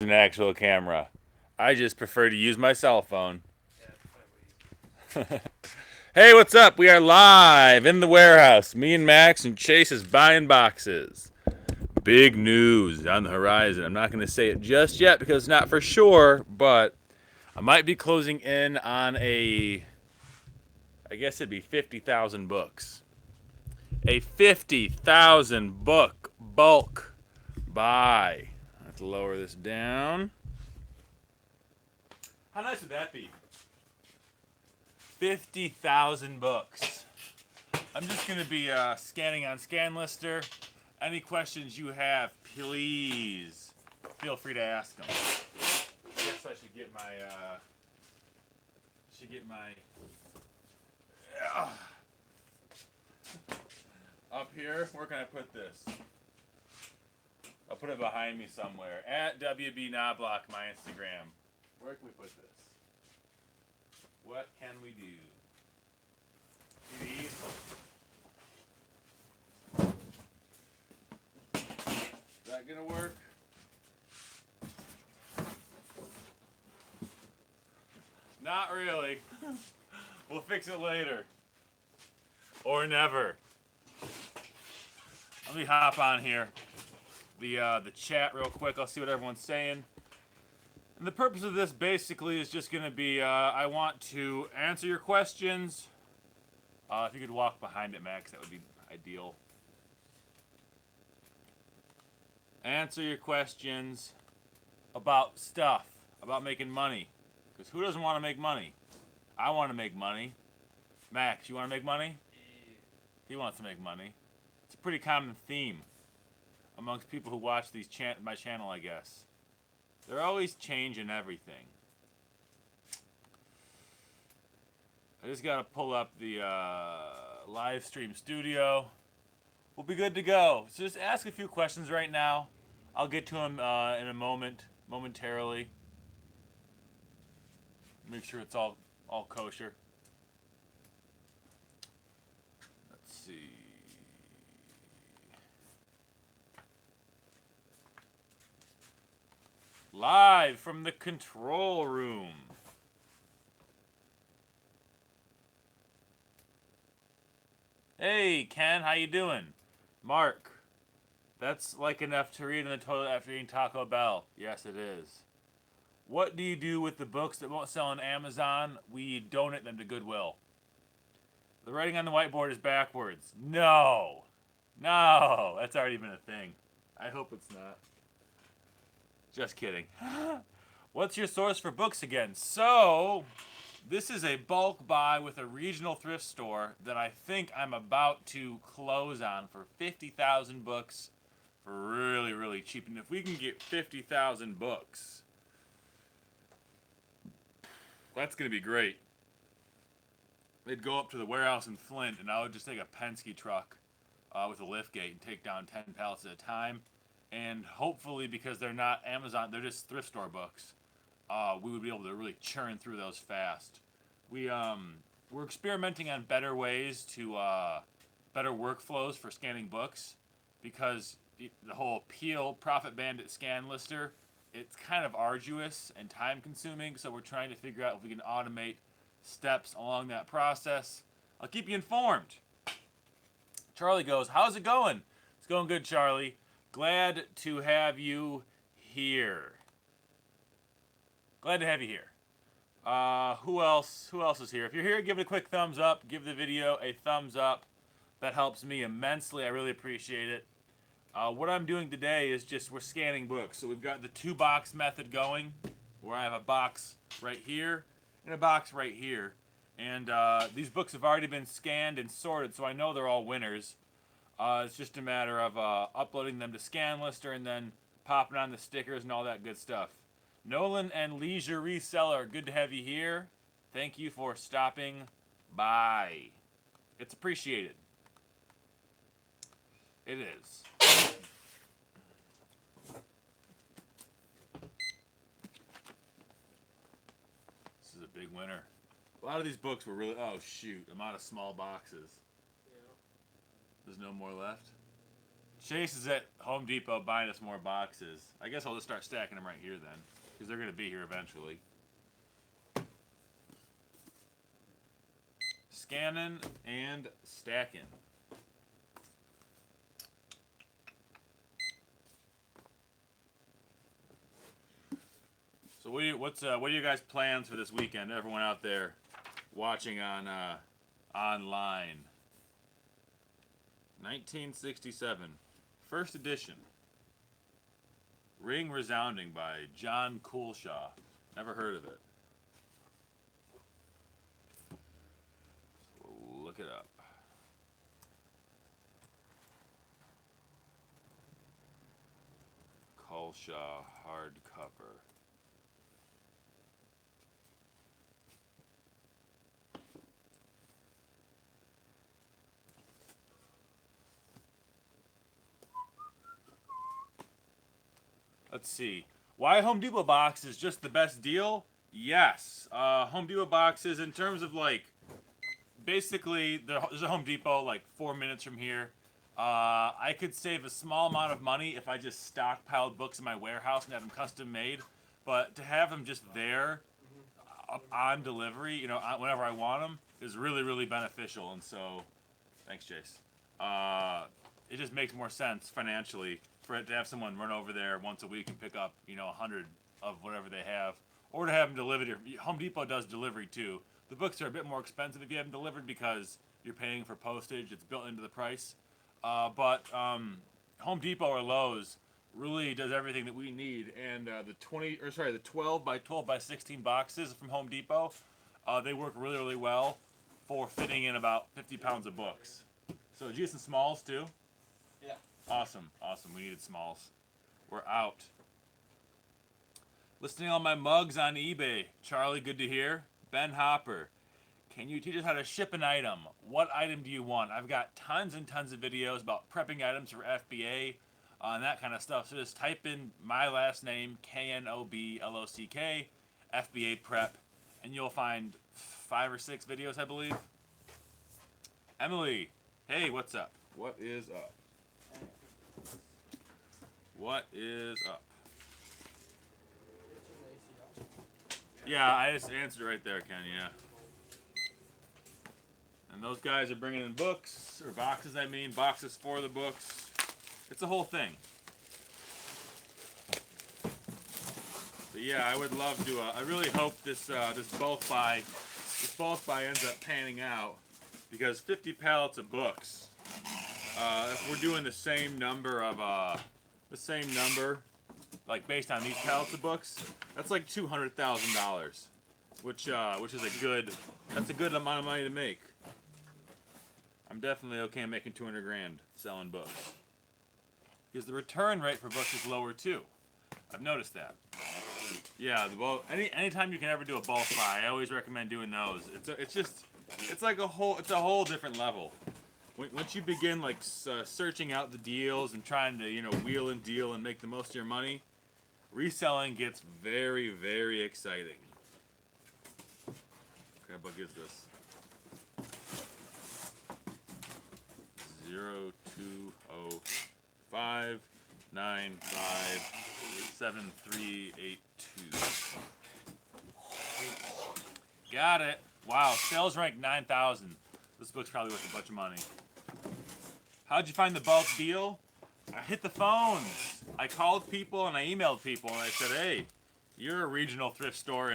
an actual camera. I just prefer to use my cell phone. Hey, what's up? We are live in the warehouse. Me and Max and Chase is buying boxes. Big news on the horizon. I'm not going to say it just yet because it's not for sure, but I might be closing in on I guess it'd be 50,000 books. A 50,000 book bulk buy. Let's lower this down. How nice would that be? 50,000 books. I'm just going to be scanning on ScanLister. Any questions you have, please feel free to ask them. I guess I should get my up here. Where can I put this? I'll put it behind me somewhere. At WB Knobloch, my Instagram. Where can we put this? What can we do? These. Is that gonna work? Not really. We'll fix it later. Or never. Let me hop on here. The chat real quick. I'll see what everyone's saying. And the purpose of this basically is just going to be I want to answer your questions. If you could walk behind it, Max, that would be ideal. Answer your questions about stuff, about making money. Because who doesn't want to make money? I want to make money. Max, you want to make money? He wants to make money. It's a pretty common theme amongst people who watch my channel, I guess. They're always changing everything. I just got to pull up the live stream studio. We'll be good to go. So just ask a few questions right now. I'll get to them in a momentarily. Make sure it's all kosher. Let's see. Live from the control room. Hey, Ken, how you doing? Mark, that's like enough to read in the toilet after eating Taco Bell. Yes, it is. What do you do with the books that won't sell on Amazon? We donate them to Goodwill. The writing on the whiteboard is backwards. No. No, that's already been a thing. I hope it's not. Just kidding. What's your source for books again? So, this is a bulk buy with a regional thrift store that I think I'm about to close on for 50,000 books for really, really cheap. And if we can get 50,000 books, that's going to be great. They'd go up to the warehouse in Flint, and I would just take a Penske truck with a lift gate and take down 10 pallets at a time. And hopefully, because they're not Amazon, they're just thrift store books, we would be able to really churn through those fast. We're experimenting on better ways to better workflows for scanning books, because the whole Peel Profit Bandit scan lister, it's kind of arduous and time consuming. So we're trying to figure out if we can automate steps along that process. I'll keep you informed. Charlie goes, "How's it going?" It's going good, Charlie. Glad to have you here. Glad to have you here. Who else is here? If you're here, give it a quick thumbs up. Give the video a thumbs up. That helps me immensely. I really appreciate it. What I'm doing today is we're scanning books. So we've got the 2-box method going, where I have a box right here and a box right here. And these books have already been scanned and sorted, so I know they're all winners. It's just a matter of uploading them to ScanLister and then popping on the stickers and all that good stuff. Nolan and Leisure Reseller, good to have you here. Thank you for stopping by. It's appreciated. It is. This is a big winner. A lot of these books were really... Oh, shoot. I'm out of small boxes. Yeah. There's no more left? Chase is at Home Depot buying us more boxes. I guess I'll just start stacking them right here then, because they're going to be here eventually. Scanning and stacking. So what are your guys' plans for this weekend? Everyone out there watching on online. 1967, first edition. Ring Resounding by John Coolshaw. Never heard of it. We'll look it up. Coolshaw hardcover. Let's see. Why Home Depot box is just the best deal? Yes. Home Depot boxes, in terms of like, basically, there's a Home Depot like 4 minutes from here. I could save a small amount of money if I just stockpiled books in my warehouse and had them custom made. But to have them just there on delivery, you know, whenever I want them, is really, really beneficial. And so, thanks, Jace. It just makes more sense financially for it to have someone run over there once a week and pick up, you know, 100 of whatever they have, or to have them delivered here. Home Depot does delivery too. The books are a bit more expensive if you have them delivered because you're paying for postage. It's built into the price. But Home Depot or Lowe's really does everything that we need. And the 12 by 12 by 16 boxes from Home Depot, they work really, really well for fitting in about 50 pounds of books. So did you get some smalls too? Yeah. Awesome. We needed smalls. We're out. Listing all my mugs on eBay. Charlie, good to hear. Ben Hopper, can you teach us how to ship an item? What item do you want? I've got tons and tons of videos about prepping items for FBA and that kind of stuff. So just type in my last name, KNOBLOCK, FBA prep, and you'll find 5 or 6 videos, I believe. Emily, hey, what's up? What is up? What is up? Yeah, I just answered right there, Ken, yeah. And those guys are bringing in books, or boxes, I mean, boxes for the books. It's a whole thing. But yeah, I would love to, I really hope this bulk buy ends up panning out, because 50 pallets of books, if we're doing the same number, like based on these pallets of books, that's like $200,000, which is that's a good amount of money to make. I'm definitely okay making 200 grand selling books, because the return rate for books is lower too. I've noticed that. Yeah, anytime you can ever do a bulk buy, I always recommend doing those. It's a whole different level. Once you begin like searching out the deals and trying to, you know, wheel and deal and make the most of your money, reselling gets very, very exciting. Okay, what book is this? 0205957382. Got it. Wow, sales rank 9,000. This book's probably worth a bunch of money. How'd you find the bulk deal? I hit the phones. I called people and I emailed people and I said, hey, you're a regional thrift store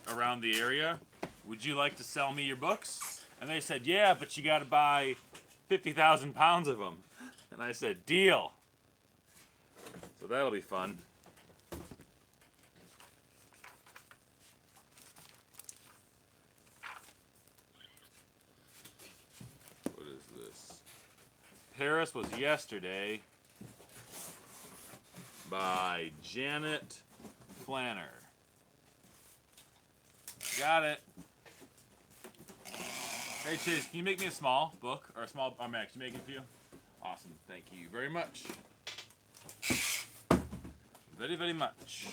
around the area. Would you like to sell me your books? And they said, yeah, but you got to buy 50,000 pounds of them. And I said, deal. So that'll be fun. What is this? Paris Was Yesterday by Janet Flanner. Got it. Hey Chase, can you make me a small book or a small? I'm actually making it for you. Awesome, thank you very much. Very, very much.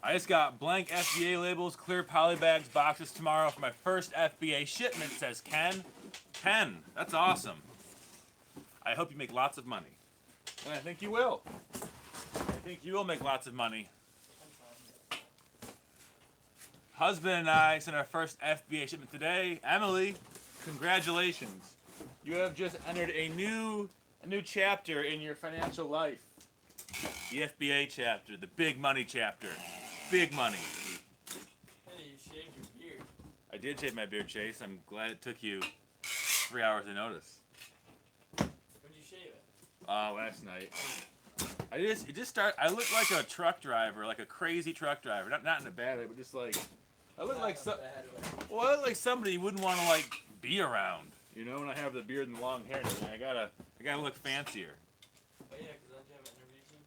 I just got blank FBA labels, clear poly bags, boxes tomorrow for my first FBA shipment. Says Ken. Ken, that's awesome. I hope you make lots of money. And I think you will. I think you will make lots of money. Husband and I sent our first FBA shipment today. Emily, congratulations. You have just entered a new chapter in your financial life. The FBA chapter, the big money chapter. Big money. Hey, you shaved your beard. I did shave my beard, Chase. I'm glad it took you 3 hours to notice. When did you shave it? Last night. I look like a truck driver, like a crazy truck driver. Not in a bad way, but just like I look like I look like somebody you wouldn't want to like be around. You know, when I have the beard and the long hair, and everything. I gotta look fancier. Oh yeah, because don't you have an interview team?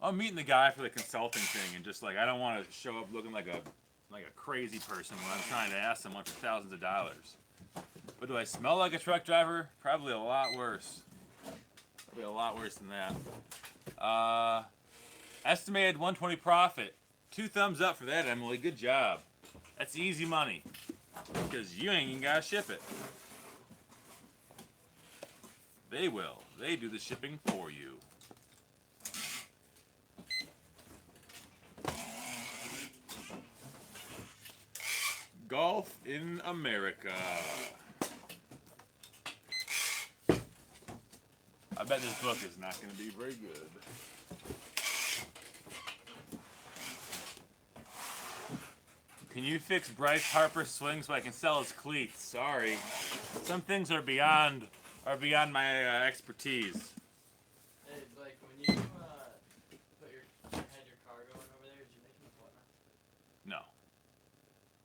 I'm meeting the guy for the consulting thing, and just like I don't want to show up looking like a crazy person when I'm trying to ask someone for thousands of dollars. But do I smell like a truck driver? Probably a lot worse. Probably a lot worse than that. Estimated 120 profit. 2 thumbs up for that, Emily. Good job. That's easy money. Because you ain't even gotta ship it. They will. They do the shipping for you. Golf in America. I bet this book is not going to be very good. Can you fix Bryce Harper's swing so I can sell his cleats? Sorry. Some things are beyond my expertise. Hey, Blake, when you had your car going over there, did you make an appointment? No.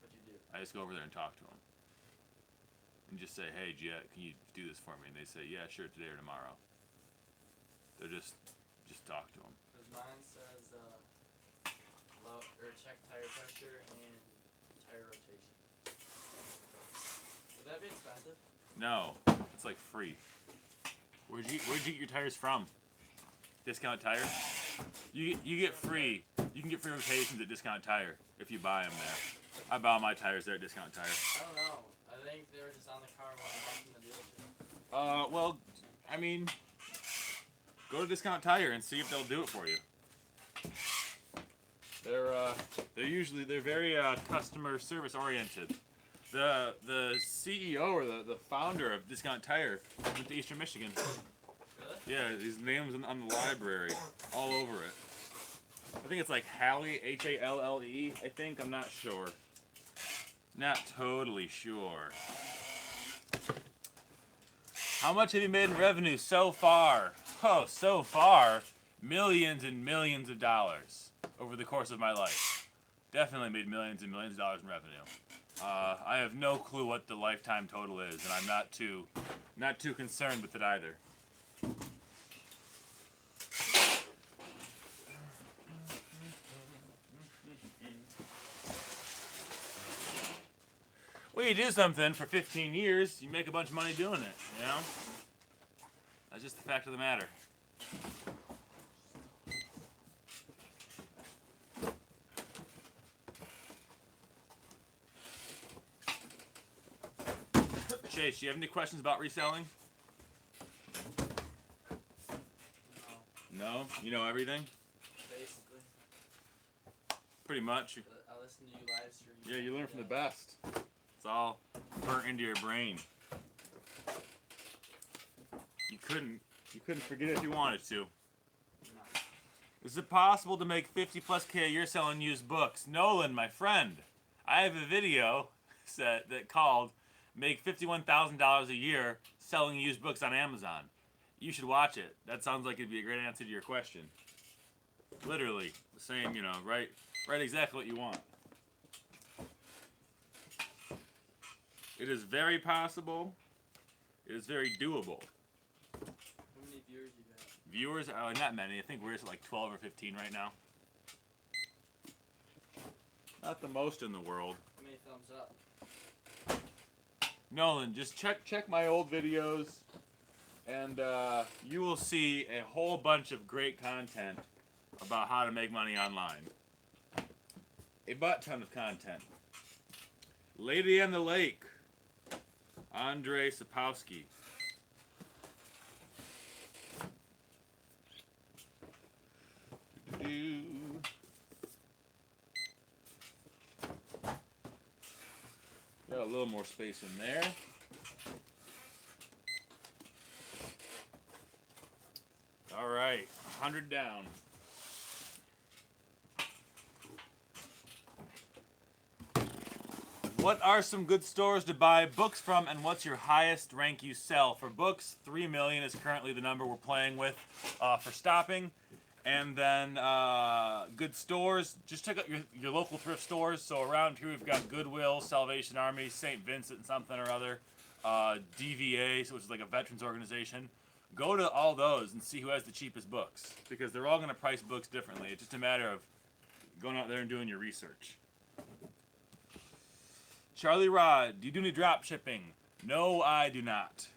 What'd you do? I just go over there and talk to him. And just say, hey, Jet, can you do this for me? And they say, yeah, sure, today or tomorrow. They're just talk to him. Because mine says check tire pressure and tire rotation. Would that be expensive? No, it's like free. Where'd you get your tires from? Discount Tire? You get free. You can get free rotations at Discount Tire if you buy them there. I buy all my tires there at Discount Tire. I don't know. I think they were just on the car when I walked in the dealership. Well, I mean, go to Discount Tire and see if they'll do it for you. They're very customer service oriented. The CEO or the founder of Discount Tire went to Eastern Michigan. Really? Yeah, his name's on the library, all over it. I think it's like Halle, Halle, I think. I'm not sure. Not totally sure. How much have you made in revenue so far? Oh, so far, millions and millions of dollars over the course of my life. Definitely made millions and millions of dollars in revenue. I have no clue what the lifetime total is, and I'm not too concerned with it either. Well, you do something for 15 years, you make a bunch of money doing it, you know? That's just the fact of the matter. Chase, do you have any questions about reselling? No? You know everything? Basically. Pretty much. I listen to you live stream. Yeah, you learn from the best. It's all burnt into your brain. You couldn't forget it if you wanted to. No. Is it possible to make 50+K a year selling used books? Nolan, my friend, I have a video set that called Make $51,000 a year selling used books on Amazon. You should watch it. That sounds like it'd be a great answer to your question. Literally, the same, right exactly what you want. It is very possible. It is very doable. How many viewers you got? Viewers? Oh, not many. I think we're at like 12 or 15 right now. Not the most in the world. How many thumbs up? Nolan, just check my old videos, and you will see a whole bunch of great content about how to make money online. A butt ton of content. Lady on the Lake. Andre Sapowski. a little more space in there. All right, 100 down. What are some good stores to buy books from, and what's your highest rank you sell? For books, 3 million is currently the number we're playing with for stopping. And then good stores, just check out your local thrift stores. So around here we've got Goodwill, Salvation Army, St. Vincent something or other, DVA, which is like a veterans organization. Go to all those and see who has the cheapest books, because they're all going to price books differently. It's just a matter of going out there and doing your research. Charlie Rod, do you do any drop shipping? No, I do not.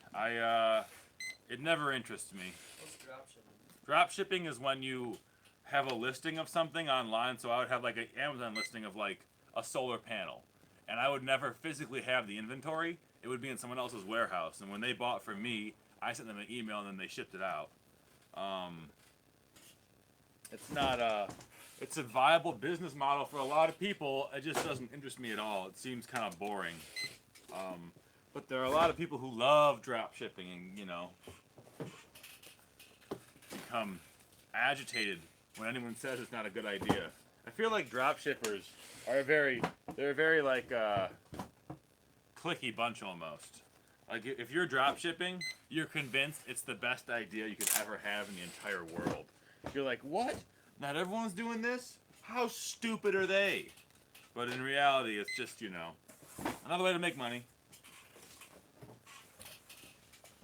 It never interests me. What's drop shipping? Drop shipping is when you have a listing of something online. So I would have like an Amazon listing of like a solar panel, and I would never physically have the inventory. It would be in someone else's warehouse, and when they bought from me, I sent them an email and then they shipped it out. It's not it's a viable business model for a lot of people. It just doesn't interest me at all. It seems kind of boring. But there are a lot of people who love drop shipping and, you know, become agitated when anyone says it's not a good idea. I feel like drop shippers are they're a very like cliquey bunch almost. Like if you're drop shipping, you're convinced it's the best idea you could ever have in the entire world. You're like, what? Not everyone's doing this? How stupid are they? But in reality, it's just, you know, another way to make money.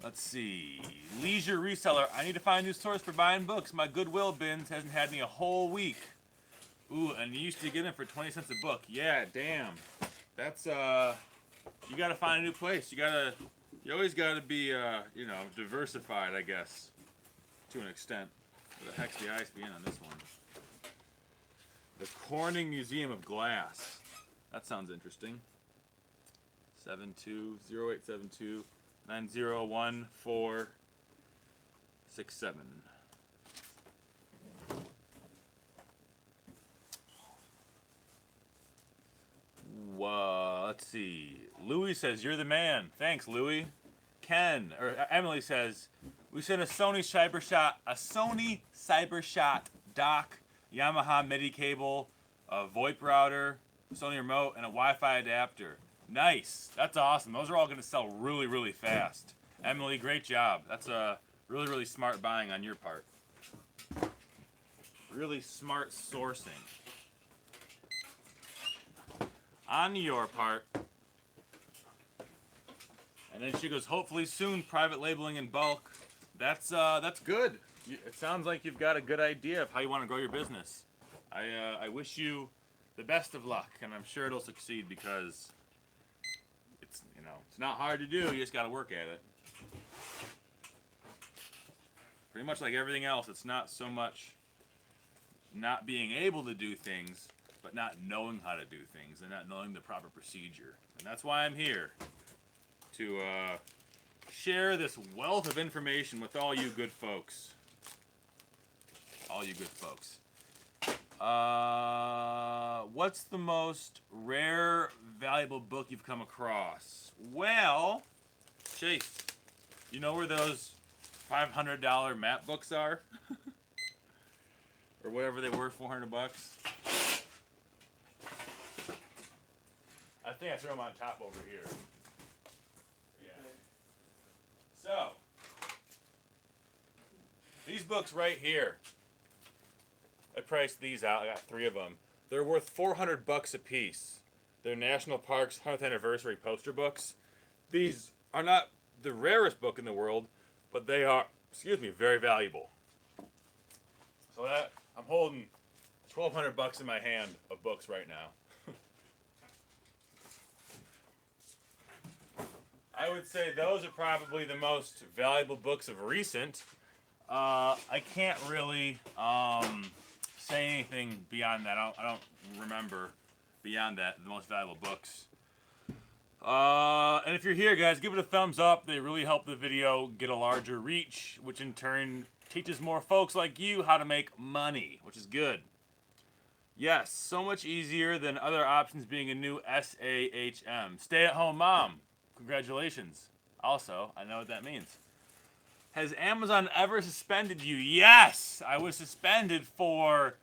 Let's see. Leisure reseller. I need to find new source for buying books. My Goodwill bins hasn't had me a whole week. Ooh, and you used to get them for 20 cents a book. Yeah, damn. That's, you gotta find a new place. You always gotta be, you know, diversified, I guess, to an extent. Where the heck's the ISBN on this one? The Corning Museum of Glass. That sounds interesting. 720872 901467. Let's see. Louis says, you're the man. Thanks, Louis. Emily says, we sent a Sony CyberShot dock, Yamaha MIDI cable, a VoIP router, Sony remote, and a Wi-Fi adapter. Nice. That's awesome. Those are all going to sell really, really fast. Emily, great job. That's a really, really smart buying on your part. Really smart sourcing on your part. And then she goes, hopefully soon, private labeling in bulk. That's good. It sounds like you've got a good idea of how you want to grow your business. I wish you the best of luck, and I'm sure it'll succeed because it's, you know, it's not hard to do. You just got to work at it. Pretty much like everything else, it's not so much not being able to do things, but not knowing how to do things and not knowing the proper procedure. And that's why I'm here, to share this wealth of information with all you good folks. All you good folks. What's the most rare, valuable book you've come across? Well, Chase, you know where those $500 map books are? Or whatever they were, $400? I think I threw them on top over here. Yeah. So, these books right here, I priced these out. I got 3 of them. They're worth $400 a piece. They're National Park's 100th anniversary poster books. These are not the rarest book in the world, but they are, very valuable. So that I'm holding $1,200 in my hand of books right now. I would say those are probably the most valuable books of recent. I can't really say anything beyond that. I don't remember beyond that the most valuable books. And if you're here, guys, give it a thumbs up. They really help the video get a larger reach, which in turn teaches more folks like you how to make money, which is good. Yes, so much easier than other options being a new SAHM. Stay-at-home mom. Congratulations. Also, I know what that means. Has Amazon ever suspended you? Yes! I was suspended for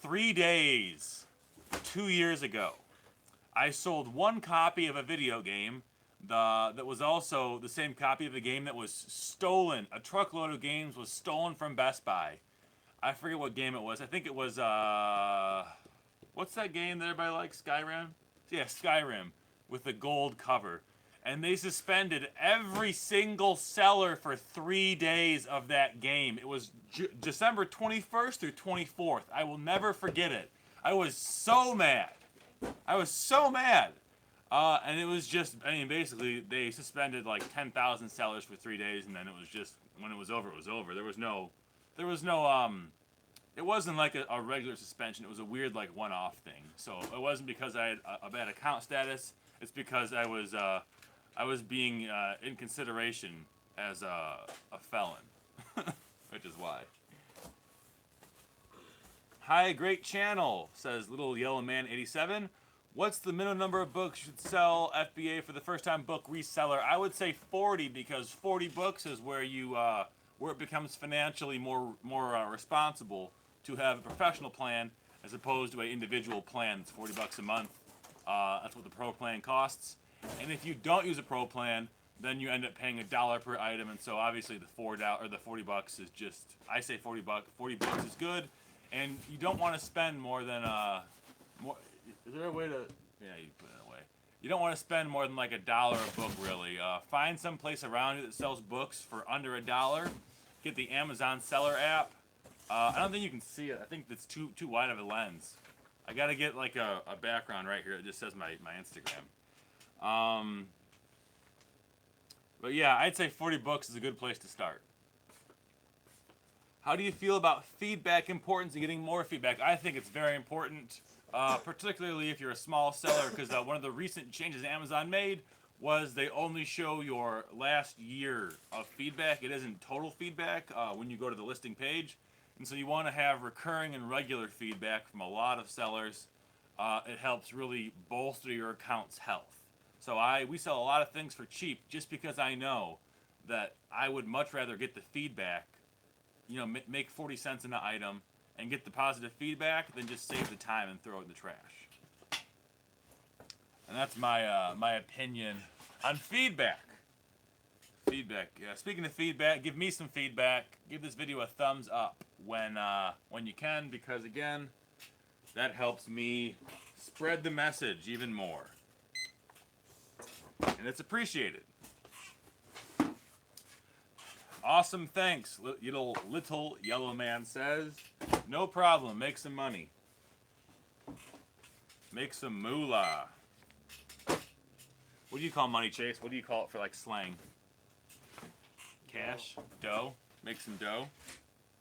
3 days 2 years ago. I sold one copy of a video game that was also the same copy of a game that was stolen. A truckload of games was stolen from Best Buy. I forget what game it was. I think it was, what's that game that everybody likes? Skyrim? Yeah, Skyrim with the gold cover. And they suspended every single seller for 3 days of that game. It was December 21st through 24th. I will never forget it. I was so mad. I was so mad. And it was just, I mean, basically, they suspended like 10,000 sellers for 3 days, and then it was just, when it was over, it was over. There was no, it wasn't like a regular suspension. It was a weird, like, one-off thing. So it wasn't because I had a bad account status. It's because I was being in consideration as a felon, which is why. Hi, great channel, says Little Yellow Man 87. What's the minimum number of books you should sell FBA for the first-time book reseller? I would say 40, because 40 books is where you where it becomes financially more responsible to have a professional plan as opposed to an individual plan that's $40 a month. That's what the pro plan costs. And if you don't use a pro plan, then you end up paying $1 per item. And so obviously the $4 or the $40 is just, I say 40 bucks. 40 bucks is good, and you don't want to spend more than more. Is there a way to? Yeah, you put it away. You don't want to spend more than like $1 a book, really. Find some place around you that sells books for under $1. Get the Amazon Seller app. I don't think you can see it. I think it's too wide of a lens. I gotta get like a background right here that just says my Instagram. But yeah, I'd say 40 books is a good place to start. How do you feel about feedback importance and getting more feedback? I think it's very important, particularly if you're a small seller, because one of the recent changes Amazon made was they only show your last year of feedback. It isn't total feedback when you go to the listing page. And so you want to have recurring and regular feedback from a lot of sellers. It helps really bolster your account's health. So we sell a lot of things for cheap just because I know that I would much rather get the feedback, make 40 cents an item and get the positive feedback than just save the time and throw it in the trash. And that's my opinion on feedback. Feedback. Yeah. Speaking of feedback, give me some feedback. Give this video a thumbs up when you can, because again, that helps me spread the message even more. And it's appreciated. Awesome, thanks. Little Yellow Man says, no problem. Make some money. Make some moolah. What do you call money, Chase? What do you call it for like slang? Cash? Dough? Make some dough?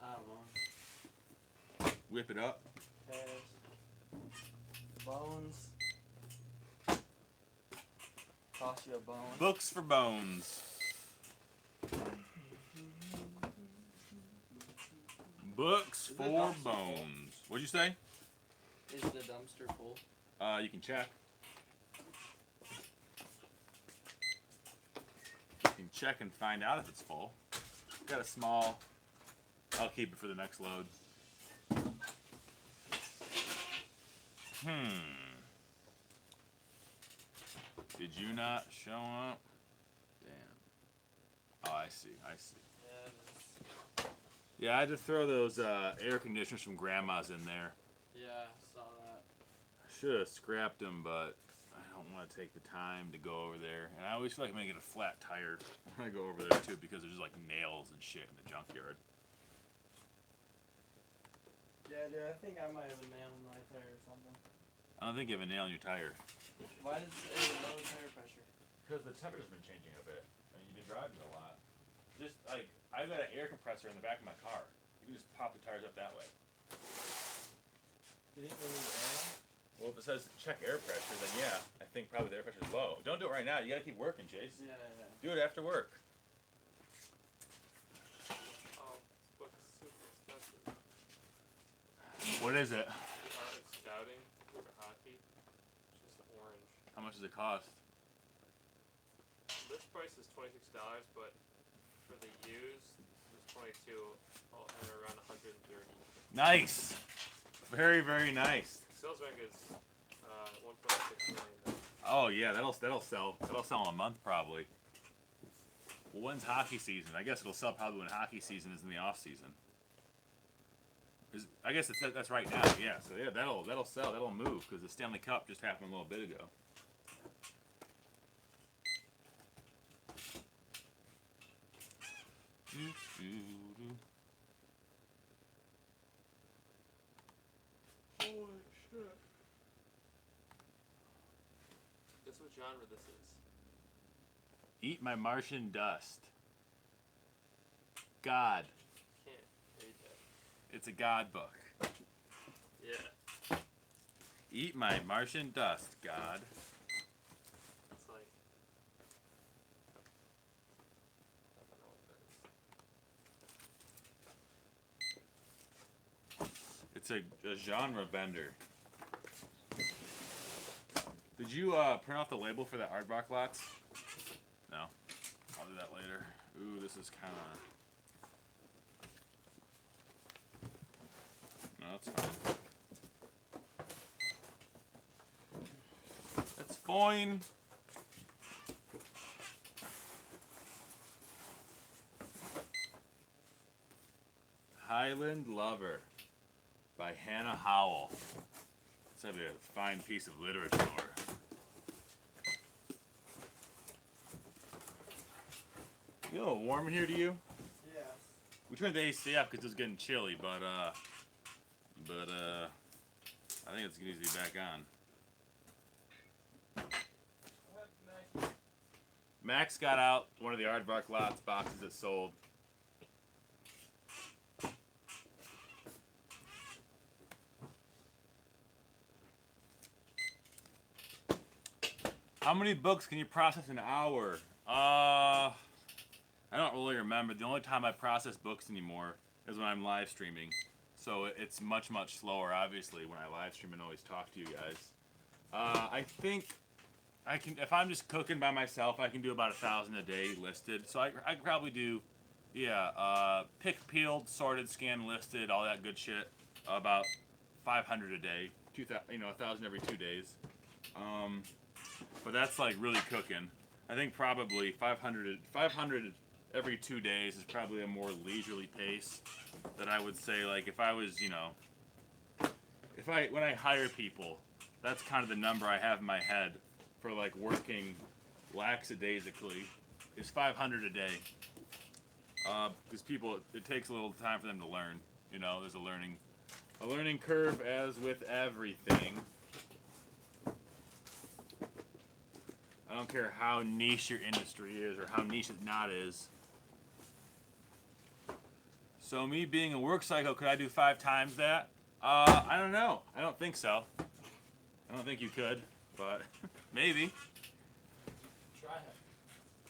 I don't know. Whip it up? Cash. Bones. Toss you a bone. Books for bones. Books for bones. What'd you say? Is the dumpster full? You can check. You can check and find out if it's full. Got a small. I'll keep it for the next load. Did you not show up? Damn. Oh, I see. Yeah, I had to throw those air conditioners from Grandma's in there. Yeah, I saw that. I should have scrapped them, but I don't want to take the time to go over there. And I always feel like I'm going to get a flat tire when I go over there, too, because there's like nails and shit in the junkyard. Yeah, dude, I think I might have a nail in my tire or something. I don't think you have a nail in your tire. Why does it say low tire pressure? Because the temperature's been changing a bit, and you've been driving a lot. Just like, I've got an air compressor in the back of my car. You can just pop the tires up that way. You think we need air? Well, if it says check air pressure, then yeah, I think probably the air pressure is low. Don't do it right now. You gotta keep working, Chase. Yeah. Do it after work. Oh, this book is super expensive. What is it? It's got scouting for hockey. It's just the orange. How much does it cost? List price is $26, but for the used, it's 22, and around 130. Nice. Very, very nice. Sales rank is 1.6 million. Oh yeah, that'll sell. That'll sell in a month probably. Well, when's hockey season? I guess it'll sell probably when hockey season is in the off season. I guess that's right now. Yeah, so yeah, that'll sell. That'll move because the Stanley Cup just happened a little bit ago. Holy shit. Guess what genre this is? Eat My Martian Dust. God. Can't read that. It's a God book. Yeah. Eat My Martian Dust, God. It's like... I don't know what that is. It's a genre bender. Did you print off the label for the aardvark lots? No. I'll do that later. Ooh, this is kind of... No, that's fine. That's fine. Highland Lover by Hannah Howell. It's a fine piece of literature. You know, a little warm in here to you? Yeah. We turned the AC up because it's getting chilly, but I think it's gonna need to be back on. Max got out one of the aardvark lots boxes that sold. How many books can you process an hour? I don't really remember. The only time I process books anymore is when I'm live streaming. So it's much, much slower, obviously, when I live stream and always talk to you guys. I think I can, if I'm just cooking by myself, I can do about 1,000 a day listed. So I could probably do, yeah, pick, peeled, sorted, scanned, listed, all that good shit. About 500 a day. 1,000 every 2 days. But that's like really cooking. I think probably 500 every 2 days is probably a more leisurely pace that I would say. Like if I was, when I hire people, that's kind of the number I have in my head for like working lackadaisically is 500 a day. Because people, it takes a little time for them to learn. There's a learning curve as with everything. I don't care how niche your industry is or how niche it not is. So me being a work cycle, could I do 5 times that? I don't know. I don't think so. I don't think you could, but maybe. Try it.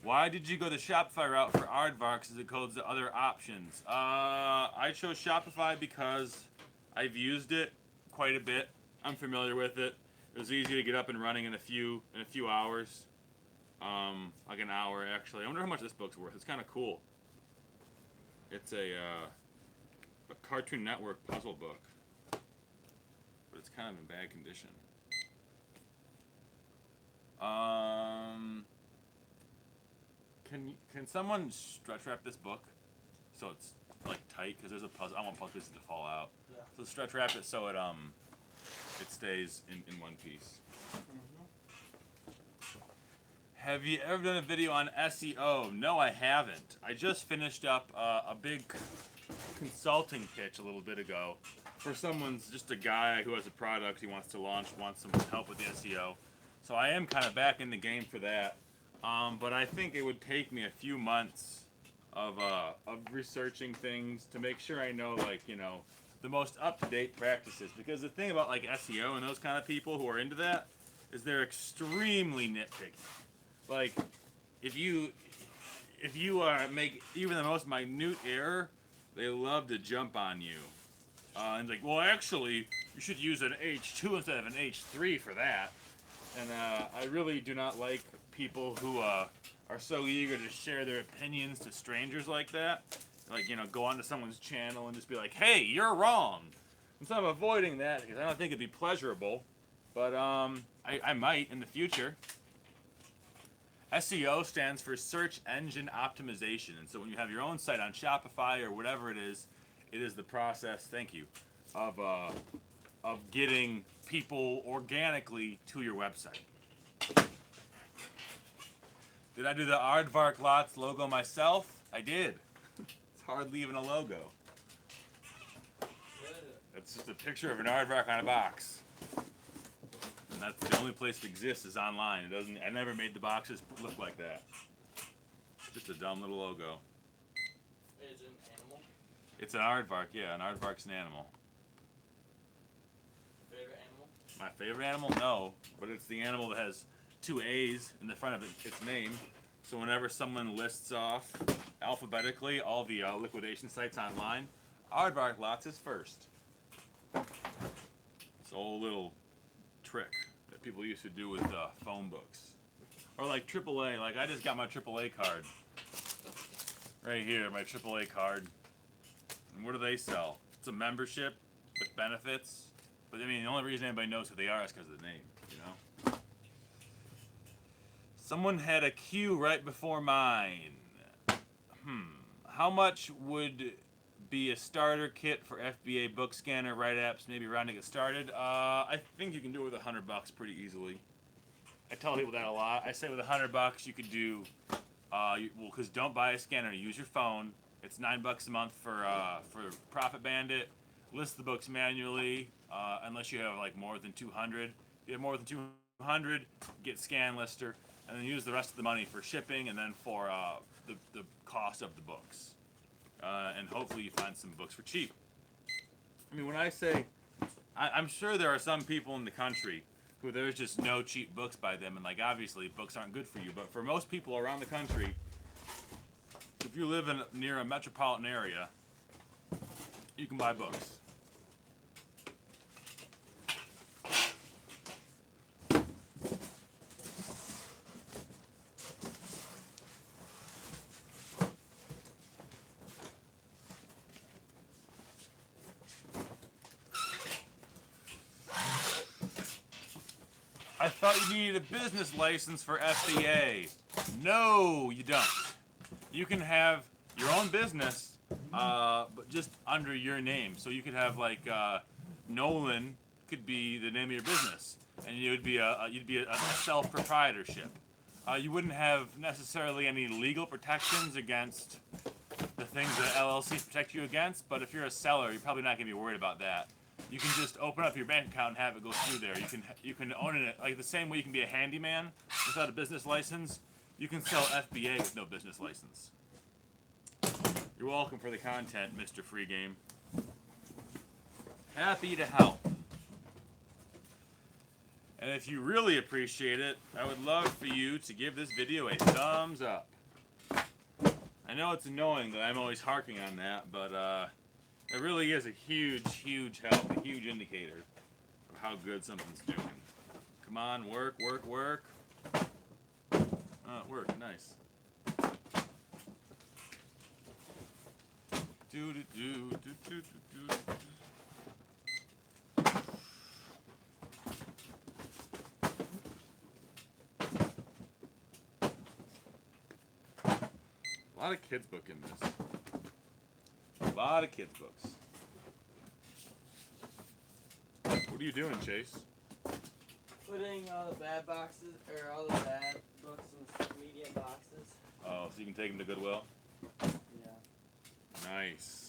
Why did you go the Shopify route for aardvarks as opposed to other options? I chose Shopify because I've used it quite a bit. I'm familiar with it. It was easy to get up and running in a few hours. Like an hour actually. I wonder how much this book's worth. It's kind of cool. It's a Cartoon Network puzzle book, but it's kind of in bad condition. Can someone stretch wrap this book so it's like tight? Because there's a puzzle. I want puzzle pieces to fall out. Yeah. So stretch wrap it so it stays in one piece. Have you ever done a video on SEO? No, I haven't. I just finished up a big consulting pitch a little bit ago for just a guy who has a product he wants to launch, wants some help with the SEO. So I am kind of back in the game for that. But I think it would take me a few months of researching things to make sure I know, the most up-to-date practices. Because the thing about SEO and those kind of people who are into that is they're extremely nitpicky. Like, if you make even the most minute error, they love to jump on you. And like, well, actually, you should use an H2 instead of an H3 for that. And I really do not like people who are so eager to share their opinions to strangers like that. Like, go onto someone's channel and just be like, hey, you're wrong. And so I'm avoiding that because I don't think it'd be pleasurable. But I might in the future. SEO stands for Search Engine Optimization. And so when you have your own site on Shopify or whatever it is the process, thank you, of getting people organically to your website. Did I do the Aardvark Lots logo myself? I did. It's hard leaving a logo. That's just a picture of an aardvark on a box. And that's the only place it exists is online. It doesn't. I never made the boxes look like that. Just a dumb little logo. Is it an animal? It's an aardvark. Yeah, an aardvark's an animal. Favorite animal? My favorite animal? No, but it's the animal that has 2 A's in the front of its name. So whenever someone lists off alphabetically all the liquidation sites online, Aardvark Lots is first. It's a whole little trick that people used to do with phone books. Or like AAA, like I just got my AAA card. Right here, my AAA card. And what do they sell? It's a membership with benefits. But I mean, the only reason anybody knows who they are is because of the name, Someone had a queue right before mine. How much would be a starter kit for FBA book scanner, write apps, maybe around to get started? I think you can do it with $100 pretty easily. I tell people that a lot. I say with $100 you could do, because don't buy a scanner, use your phone. It's $9 a month for Profit Bandit. List the books manually, unless you have like more than 200. If you have more than 200, get Scan Lister, and then use the rest of the money for shipping and then for the cost of the books. And hopefully you find some books for cheap. I mean, when I say, I'm sure there are some people in the country who there's just no cheap books by them, and like obviously books aren't good for you, but for most people around the country, if you live near a metropolitan area, you can buy books. I thought you needed a business license for FBA. No, you don't. You can have your own business, but just under your name. So you could have like Nolan could be the name of your business, and you'd be a self-proprietorship. You wouldn't have necessarily any legal protections against the things that LLCs protect you against. But if you're a seller, you're probably not going to be worried about that. You can just open up your bank account and have it go through there. You can own it like the same way you can be a handyman without a business license. You can sell FBA with no business license. You're welcome for the content, Mr. Free Game. Happy to help. And if you really appreciate it, I would love for you to give this video a thumbs up. I know it's annoying that I'm always harking on that, but it really is a huge, huge help, a huge indicator of how good something's doing. Come on, work, work, work. Oh, it worked, nice. Do do do do do do. A lot of kids' book in this. A lot of kids' books. What are you doing, Chase? Putting all the bad boxes, or all the bad books in medium boxes. Oh, so you can take them to Goodwill? Yeah. Nice.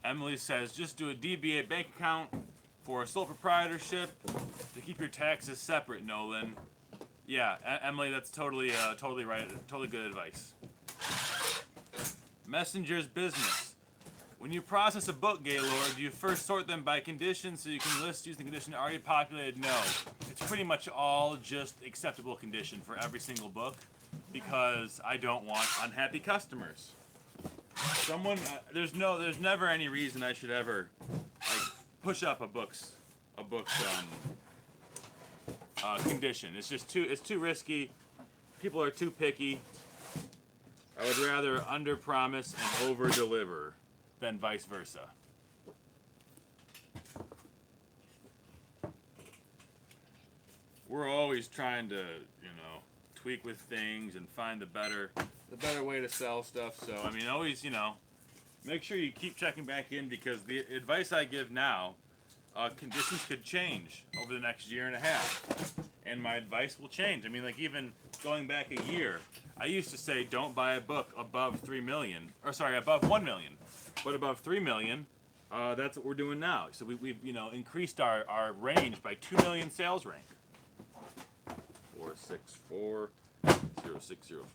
Emily says, just do a DBA bank account for a sole proprietorship to keep your taxes separate, Nolan. Yeah, Emily, that's totally right. Totally good advice. Messenger's business. When you process a book, Gaylord, do you first sort them by condition so you can list using the condition already populated? No. It's pretty much all just acceptable condition for every single book because I don't want unhappy customers. There's never any reason I should ever like push up a book's condition. It's just too risky. People are too picky. I would rather under promise and over deliver than vice versa. We're always trying to, tweak with things and find the better way to sell stuff. So, I mean, always, make sure you keep checking back in because the advice I give now, conditions could change over the next year and a half. And my advice will change. I mean, like even going back a year, I used to say don't buy a book above above 1 million. But above 3 million, that's what we're doing now. So we've increased our range by 2 million sales rank. 4640604.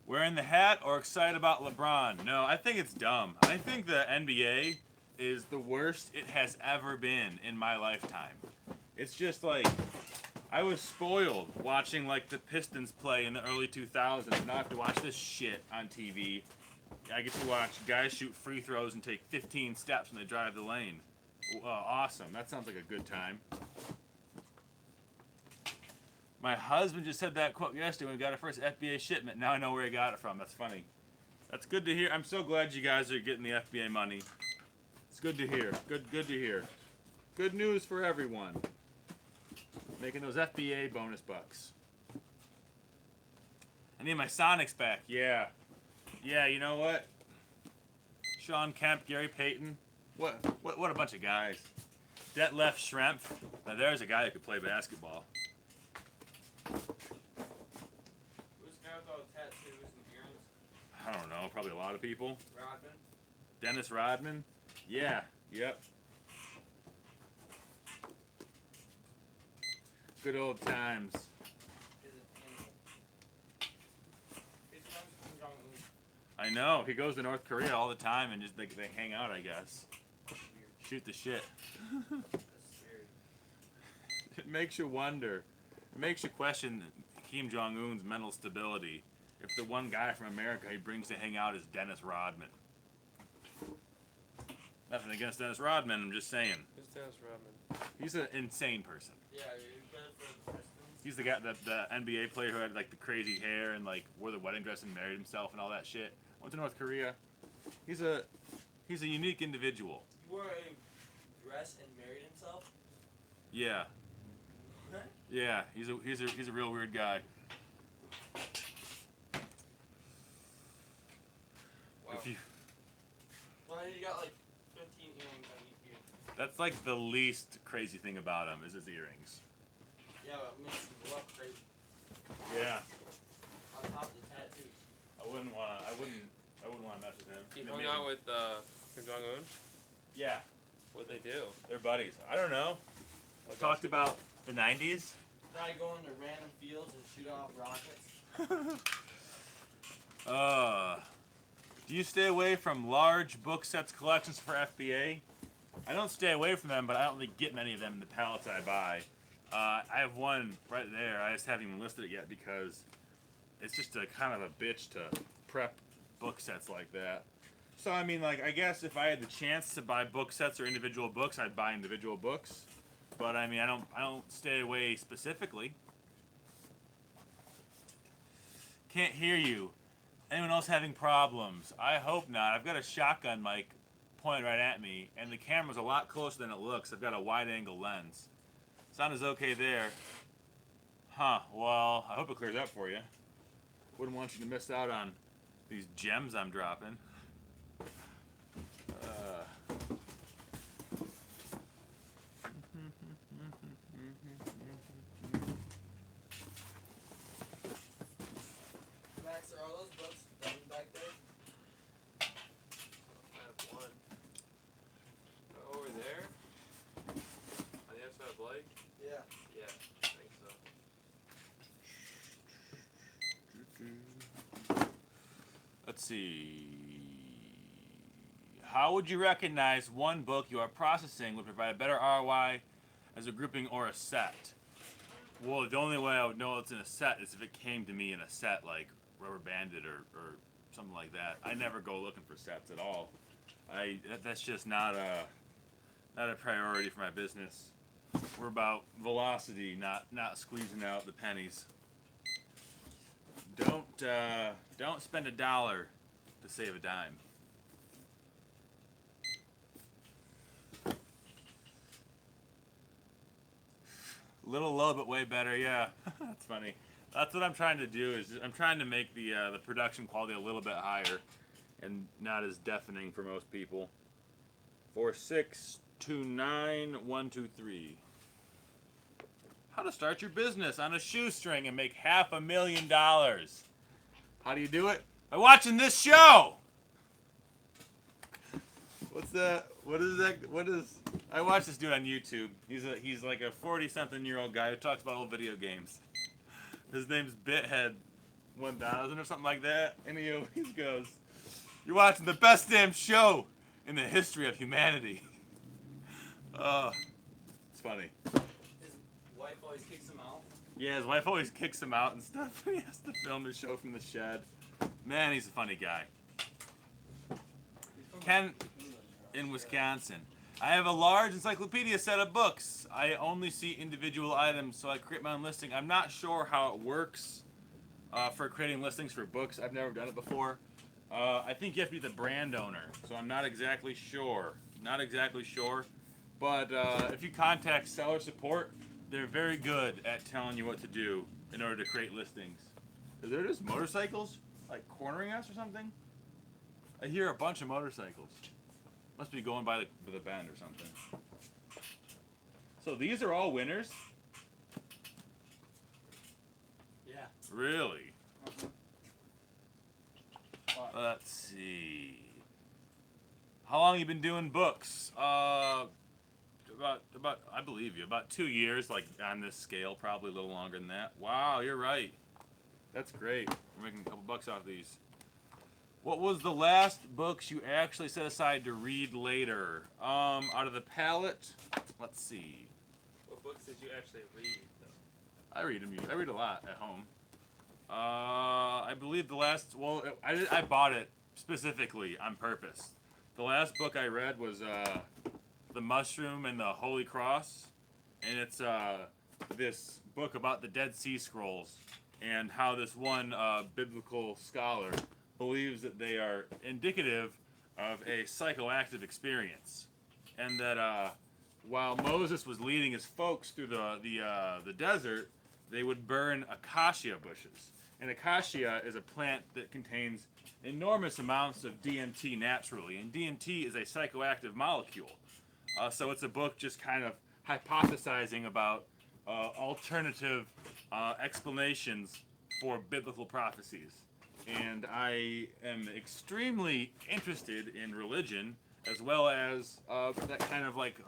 Wearing the hat or excited about LeBron? No, I think it's dumb. I think the NBA is the worst it has ever been in my lifetime. It's just like I was spoiled watching like the Pistons play in the early 2000s. Now I have to watch this shit on TV. I get to watch guys shoot free throws and take 15 steps when they drive the lane. Awesome. That sounds like a good time. My husband just said that quote yesterday when we got our first FBA shipment. Now I know where he got it from. That's funny. That's good to hear. I'm so glad you guys are getting the FBA money. It's good to hear. Good to hear. Good news for everyone. Making those FBA bonus bucks. I need my Sonics back. Yeah. Yeah, you know what? Sean Kemp, Gary Payton. What a bunch of guys. Detlef Schrempf. Now there's a guy who could play basketball. Who's the guy with all the tattoos and earrings? I don't know, probably a lot of people. Rodman? Dennis Rodman? Yeah, yep. Good old times. I know, he goes to North Korea all the time and just they hang out, I guess. Shoot the shit. It makes you wonder. It makes you question Kim Jong-un's mental stability if the one guy from America he brings to hang out is Dennis Rodman. Nothing against Dennis Rodman, I'm just saying. Who's Dennis Rodman? He's an insane person. Yeah, you got it for the Pistons. He's the guy, the NBA player who had like the crazy hair and like wore the wedding dress and married himself and all that shit. Went to North Korea. He's a unique individual. He wore a dress and married himself? Yeah. What? Yeah, he's a real weird guy. Wow. If you, Well, he got like 15 earrings on each ear. that's like the least crazy thing about him is his earrings. Yeah, but it makes him look crazy. Yeah. On top of the tattoos. I wouldn't want to mess with him. You hung out with Kim Jong-un? Yeah, What'd they do? they're buddies. I don't know. We talked about the 90s. Now I go into random fields and shoot off rockets. Do you stay away from large book sets collections for FBA? I don't stay away from them, but I don't really get many of them in the pallets I buy. I have one right there. I just haven't even listed it yet because it's just a kind of a bitch to prep book sets like that. So I mean, like, I guess if I had the chance to buy book sets or individual books, I'd buy individual books. But I mean, I don't stay away specifically. Can't hear you. Anyone else having problems? I hope not. I've got a shotgun mic pointed right at me, and the camera's a lot closer than it looks. I've got a wide-angle lens. Sound is okay there. Huh, well, I hope it clears up for you. Wouldn't want you to miss out on these gems I'm dropping. Max, are all those books done back there? I have one. Over there? On the other side of Blake? Yeah. Yeah. I let's see. How would you recognize one book you are processing would provide a better ROI as a grouping or a set? Well, the only way I would know it's in a set is if it came to me in a set, like Rubber Banded or something like that. I never go looking for sets at all. That's just not a priority for my business. We're about velocity, not squeezing out the pennies. Don't spend $1 to save a dime. Little low, but way better. Yeah, that's funny. That's what I'm trying to do. Is I'm trying to make the production quality a little bit higher, and not as deafening for most people. 4629123. How to start your business on a shoestring and make $500,000. How do you do it? By watching this show. What's that? What is that? What is? I watched this dude on YouTube. He's like a 40-something-year-old guy who talks about old video games. His name's Bithead 1000 or something like that, and he always goes, "You're watching the best damn show in the history of humanity." Oh, it's funny. His wife always kicks him out. Yeah, his wife always kicks him out and stuff. He has to film his show from the shed. Man, he's a funny guy. Ken in Wisconsin. I have a large encyclopedia set of books. I only see individual items, so I create my own listing. I'm not sure how it works for creating listings for books. I've never done it before. I think you have to be the brand owner, so I'm not exactly sure. But if you contact seller support, they're very good at telling you what to do in order to create listings. Is there just motorcycles like cornering us or something? I hear a bunch of motorcycles. Must be going by the bend or something. So these are all winners? Yeah. Really? What? Let's see. How long you been doing books? About I believe you. About 2 years, like on this scale, probably a little longer than that. Wow, you're right. That's great. We're making a couple bucks off these. What was the last books you actually set aside to read later? Out of the palette, let's see. What books did you actually read, though? I read them. I read a lot at home. I believe the last. Well, I bought it specifically on purpose. The last book I read was The Mushroom and the Holy Cross, and it's this book about the Dead Sea Scrolls and how this one biblical scholar believes that they are indicative of a psychoactive experience, and that while Moses was leading his folks through the desert, they would burn acacia bushes. And acacia is a plant that contains enormous amounts of DMT naturally, and DMT is a psychoactive molecule. So it's a book just kind of hypothesizing about alternative explanations for biblical prophecies. And I am extremely interested in religion as well as that kind of like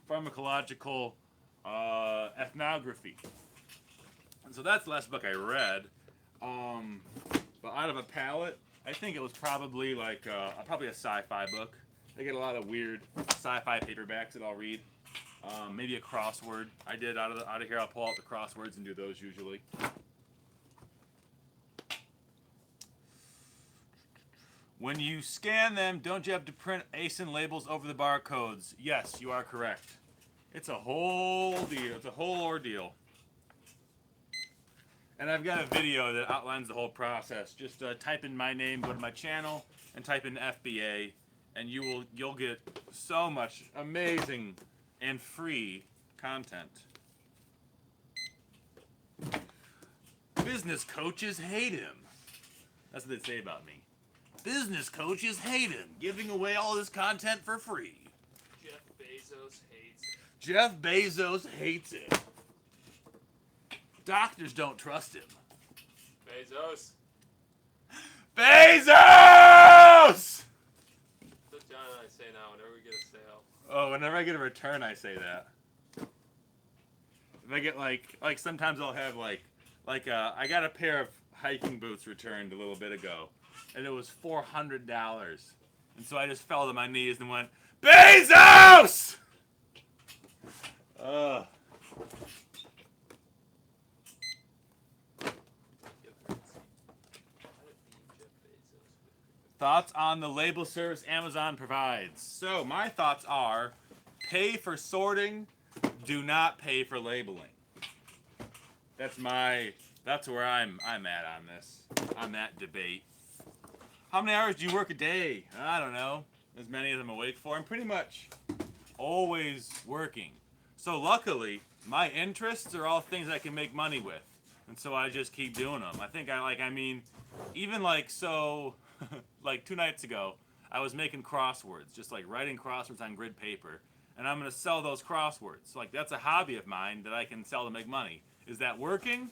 pharmacological ethnography. And so that's the last book I read. But out of a palette, I think it was probably like probably a sci-fi book. I get a lot of weird sci-fi paperbacks that I'll read. Maybe a crossword. I did out of here. I'll pull out the crosswords and do those usually. When you scan them, don't you have to print ASIN labels over the barcodes? Yes, you are correct. It's a whole deal. It's a whole ordeal. And I've got a video that outlines the whole process. Just type in my name, go to my channel, and type in FBA, and you'll get so much amazing and free content. Business coaches hate him. That's what they say about me. Business coaches hate him, giving away all this content for free. Jeff Bezos hates it. Jeff Bezos hates it. Doctors don't trust him. Bezos. Bezos! That's what John and I say now whenever we get a sale. Oh, whenever I get a return, I say that. If I get like sometimes I'll have like I got a pair of hiking boots returned a little bit ago, and it was $400. And so I just fell to my knees and went, Bezos! Ugh. Thoughts on the label service Amazon provides. So my thoughts are, pay for sorting, do not pay for labeling. That's where I'm at on this, on that debate. How many hours do you work a day? I don't know. As many as I'm awake for. I'm pretty much always working. So luckily, my interests are all things I can make money with. And so I just keep doing them. Even like 2 nights ago, I was making crosswords, just like writing crosswords on grid paper. And I'm going to sell those crosswords. Like, that's a hobby of mine that I can sell to make money. Is that working?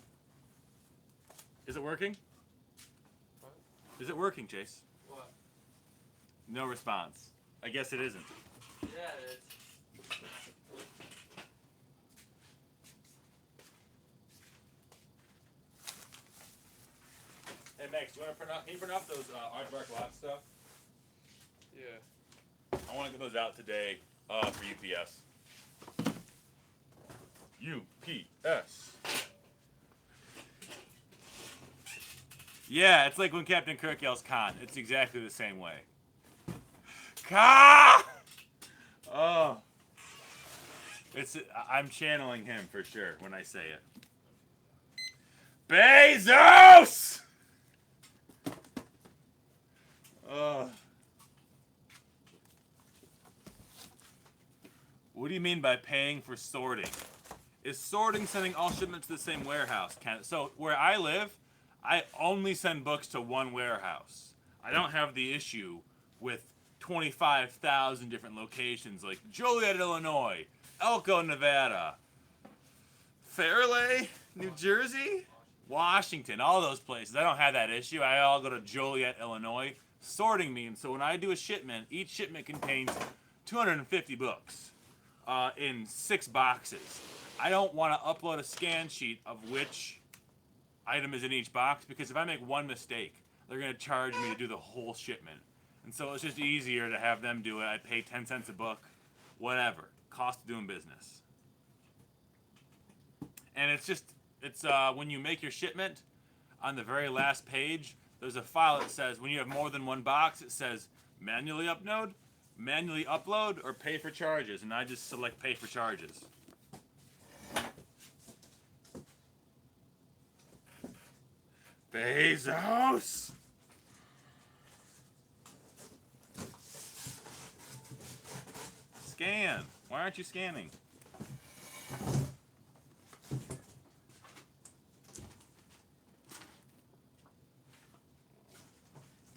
Is it working? What? Is it working, Chase? What? No response. I guess it isn't. Yeah, it is. Hey Max, can you print off those Aardvark lot stuff? Yeah. I want to get those out today for UPS. UPS. Yeah, it's like when Captain Kirk yells "Khan." It's exactly the same way. Khan! Oh. I'm channeling him for sure when I say it. Bezos! What do you mean by paying for sorting? Is sorting sending all shipments to the same warehouse? So where I live, I only send books to one warehouse. I don't have the issue with 25,000 different locations like Joliet, Illinois, Elko, Nevada, Fairleigh, New Jersey, Washington, all those places. I don't have that issue. I all go to Joliet, Illinois. Sorting means, so when I do a shipment, each shipment contains 250 books in 6 boxes. I don't want to upload a scan sheet of which item is in each box because if I make one mistake, they're going to charge me to do the whole shipment. And so it's just easier to have them do it. I pay 10 cents a book, whatever. Cost of doing business. And it's when you make your shipment, on the very last page, there's a file that says, when you have more than one box, it says manually upload, or pay for charges. And I just select pay for charges. Bezos! Scan. Why aren't you scanning?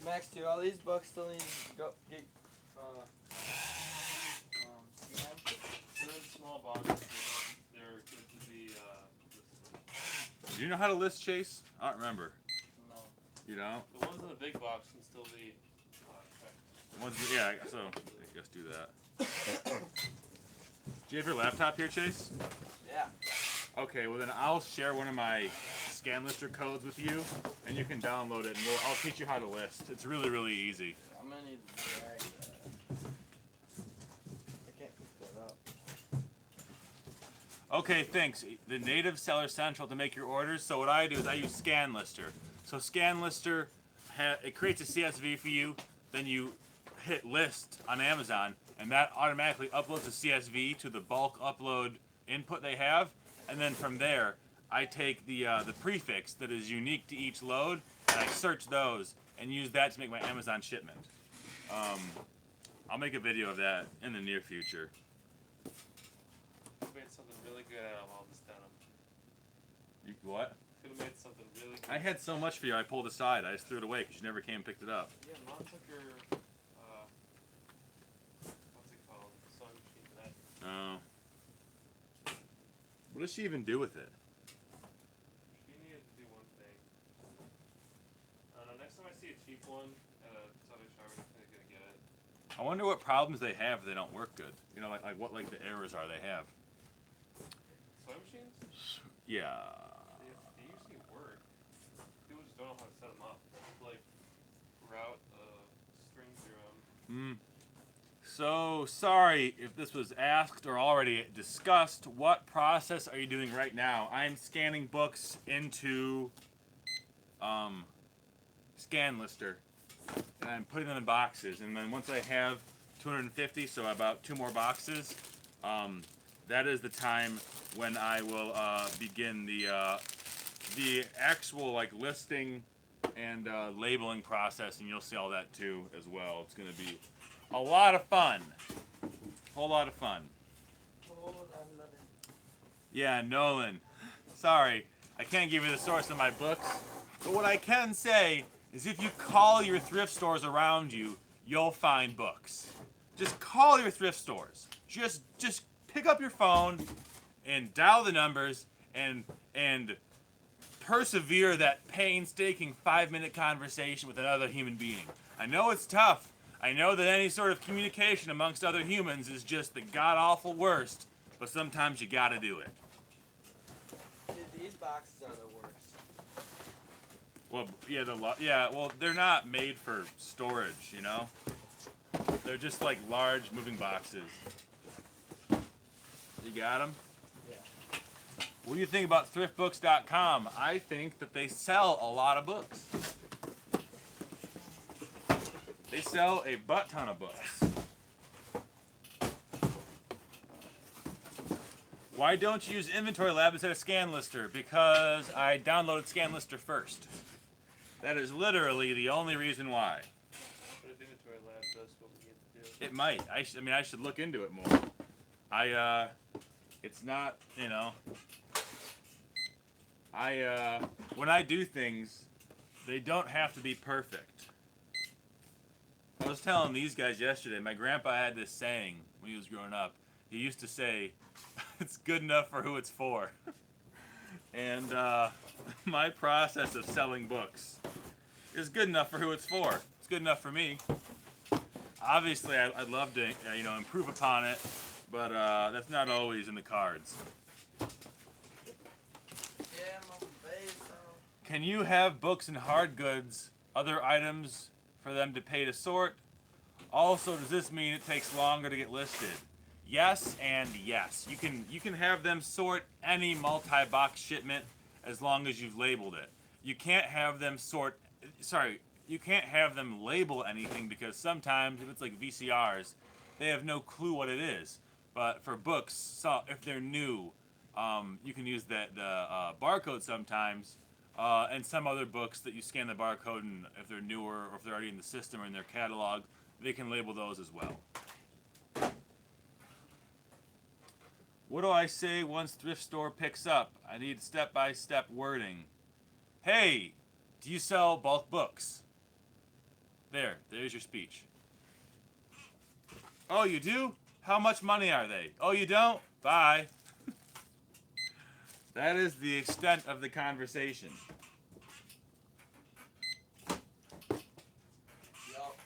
Max, do all these books still need to get scanned? They're in small boxes. They're good to be Do you know how to list, Chase? I don't remember. No. You don't? the ones in the big box can still be checked. Yeah, so I guess do that. Do you have your laptop here, Chase? Yeah. Okay, well then I'll share one of my scan lister codes with you, and you can download it, and I'll teach you how to list. It's really, really easy. I'm gonna need to drag that. I can't pick that up. Okay, thanks. The Native Seller Central to make your orders. So what I do is I use Scan Lister. So Scan Lister, it creates a CSV for you. Then you hit List on Amazon, and that automatically uploads the CSV to the bulk upload input they have. And then from there, I take the prefix that is unique to each load, and I search those and use that to make my Amazon shipment. I'll make a video of that in the near future. You made something really good out of all this denim. You, what? Could have made something really good. I had so much for you, I pulled aside. I just threw it away because you never came and picked it up. Yeah, Mom took her, what's it called? Sewing machine today. Oh. What does she even do with it? She needed to do one thing. I don't know, next time I see a cheap one at a Southern Shop, I'm gonna get it. I wonder what problems they have if they don't work good. You know, like what the errors are they have. Sewing machines? Yeah. They usually work. People just don't know how to set them up. Like, So sorry if this was asked or already discussed. What process are you doing right now? I'm scanning books into Scan Lister, and I'm putting them in boxes. And then once I have 250, so about 2 more boxes, that is the time when I will begin the actual like listing and labeling process, and you'll see all that too as well. It's gonna be a lot of fun. Whole lot of fun. Oh, I'm loving. Yeah, Nolan. Sorry, I can't give you the source of my books, but what I can say is if you call your thrift stores around you, you'll find books. Just call your thrift stores. Just pick up your phone and dial the numbers and persevere that painstaking 5-minute conversation with another human being. I know it's tough. I know that any sort of communication amongst other humans is just the god-awful worst, but sometimes you gotta do it. Dude, these boxes are the worst. Well, yeah, well, they're not made for storage, you know? They're just like large moving boxes. You got them? Yeah. What do you think about thriftbooks.com? I think that they sell a lot of books. They sell a butt ton of books. Why don't you use Inventory Lab instead of ScanLister? Because I downloaded ScanLister first. That is literally the only reason why. What if Inventory Lab does what we need to do? It might. I should look into it more. It's not, you know. When I do things, they don't have to be perfect. I was telling these guys yesterday, my grandpa had this saying when he was growing up. He used to say, it's good enough for who it's for. And my process of selling books is good enough for who it's for. It's good enough for me. Obviously, I'd love to, improve upon it, but that's not always in the cards. Yeah, my face. Can you have books and hard goods, other items for them to pay to sort? Also, does this mean it takes longer to get listed? Yes and yes. You can have them sort any multi-box shipment as long as you've labeled it. You can't have them you can't have them label anything because sometimes if it's like VCRs, they have no clue what it is. But for books, so if they're new, you can use the barcode sometimes. And some other books that you scan the barcode, and if they're newer or if they're already in the system or in their catalog, they can label those as well. What do I say once thrift store picks up? I need step-by-step wording. Hey, do you sell bulk books? There's your speech. Oh, you do? How much money are they? Oh, you don't? Bye. That is the extent of the conversation. Yup.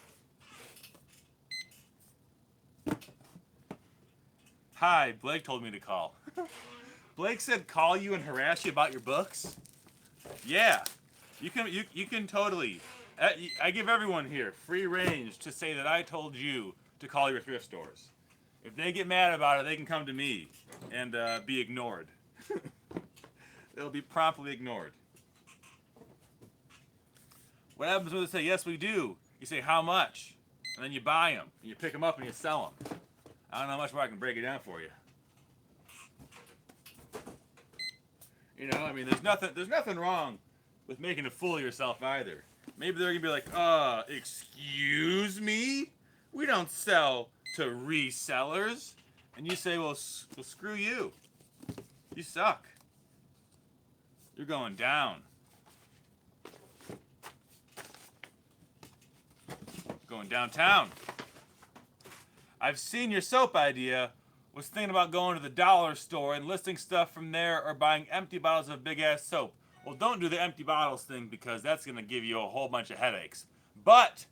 Hi, Blake told me to call. Blake said call you and harass you about your books? Yeah. You can totally. I give everyone here free range to say that I told you to call your thrift stores. If they get mad about it, they can come to me and be ignored. They'll be promptly ignored. What happens when they say, yes, we do? You say, how much? And then you buy them. And you pick them up and you sell them. I don't know how much more I can break it down for you. You know, I mean, there's nothing wrong with making a fool of yourself either. Maybe they're going to be like, excuse me? We don't sell to resellers. And you say, well, screw you. You suck. You're going down. Going downtown. I've seen your soap idea. Was thinking about going to the dollar store and listing stuff from there or buying empty bottles of big ass soap. Well, don't do the empty bottles thing because that's going to give you a whole bunch of headaches. But,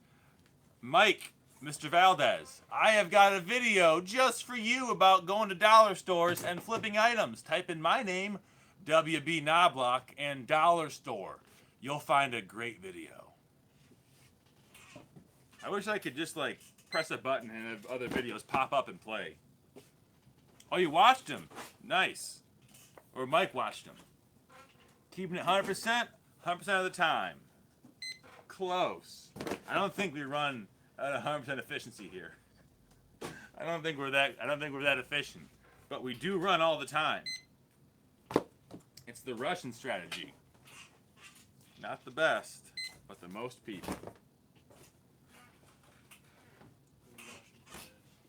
Mike, Mr. Valdez, I have got a video just for you about going to dollar stores and flipping items. Type in my name, WB Knobloch, and dollar store. You'll find a great video. I wish I could just press a button and other videos pop up and play. Oh, you watched them. Nice. Or Mike watched them. Keeping it 100%, 100% of the time. Close. I don't think we run at 100% efficiency here. I don't think we're that efficient. But we do run all the time. It's the Russian strategy. Not the best, but the most people.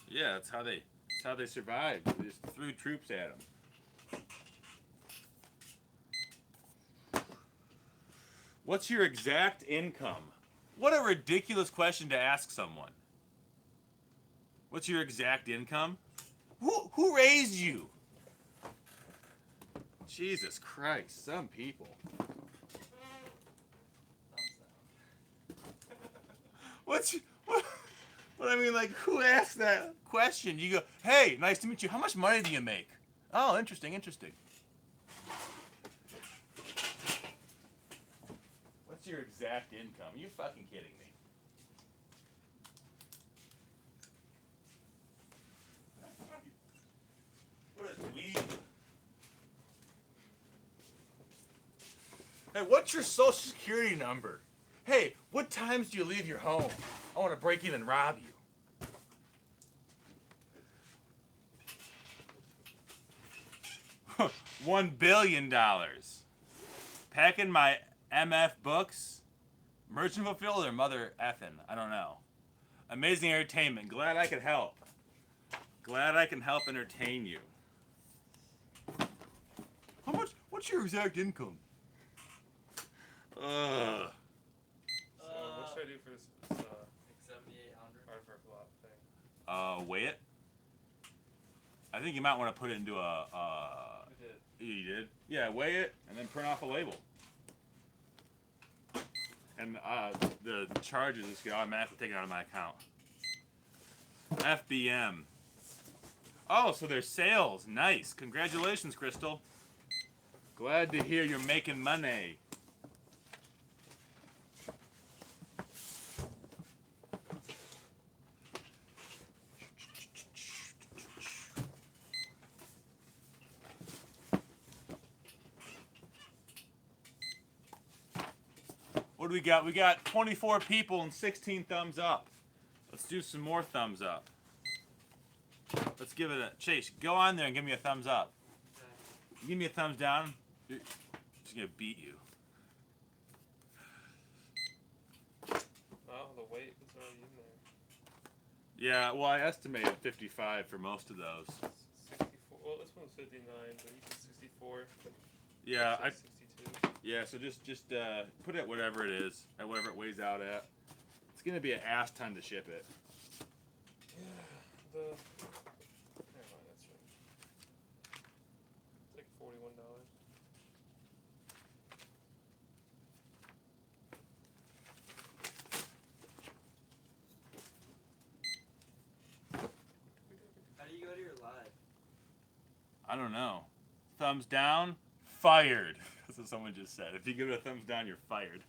Yeah, that's how they survived. They just threw troops at them. What's your exact income? What a ridiculous question to ask someone. What's your exact income? Who raised you? Jesus Christ, some people. What I mean, like, who asked that question? You go, hey, nice to meet you. How much money do you make? Oh, interesting. What's your exact income? Are you fucking kidding me? What a dweeb. Hey, what's your social security number? Hey, what times do you leave your home? I want to break in and rob you. $1 billion. Packing my MF books. Merchant fulfilled or mother effing? I don't know. Amazing entertainment. Glad I could help. Glad I can help entertain you. How much? What's your exact income? So what should I do for this like 7,800. hard for a flop thing? Weigh it. I think you might want to put it into a. I did. You did? Yeah, weigh it and then print off a label. And the charges just get automatically taken out of my account. FBM. Oh, so there's sales. Nice. Congratulations, Crystal. Glad to hear you're making money. What do we got? We got 24 people and 16 thumbs up. Let's do some more thumbs up. Let's give it a... Chase, go on there and give me a thumbs up. Okay. Give me a thumbs down. She's going to beat you. Oh, the weight was already in there. Yeah, well, I estimated 55 for most of those. 64. Well, this one was 59, but you said 64. Yeah, I said 62. Yeah, so just put it at whatever it is, at whatever it weighs out at. It's going to be an ass ton to ship it. Yeah, never mind, that's right. It's like $41. How do you go to your live? I don't know. Thumbs down, fired. That's what someone just said. If you give it a thumbs down, you're fired.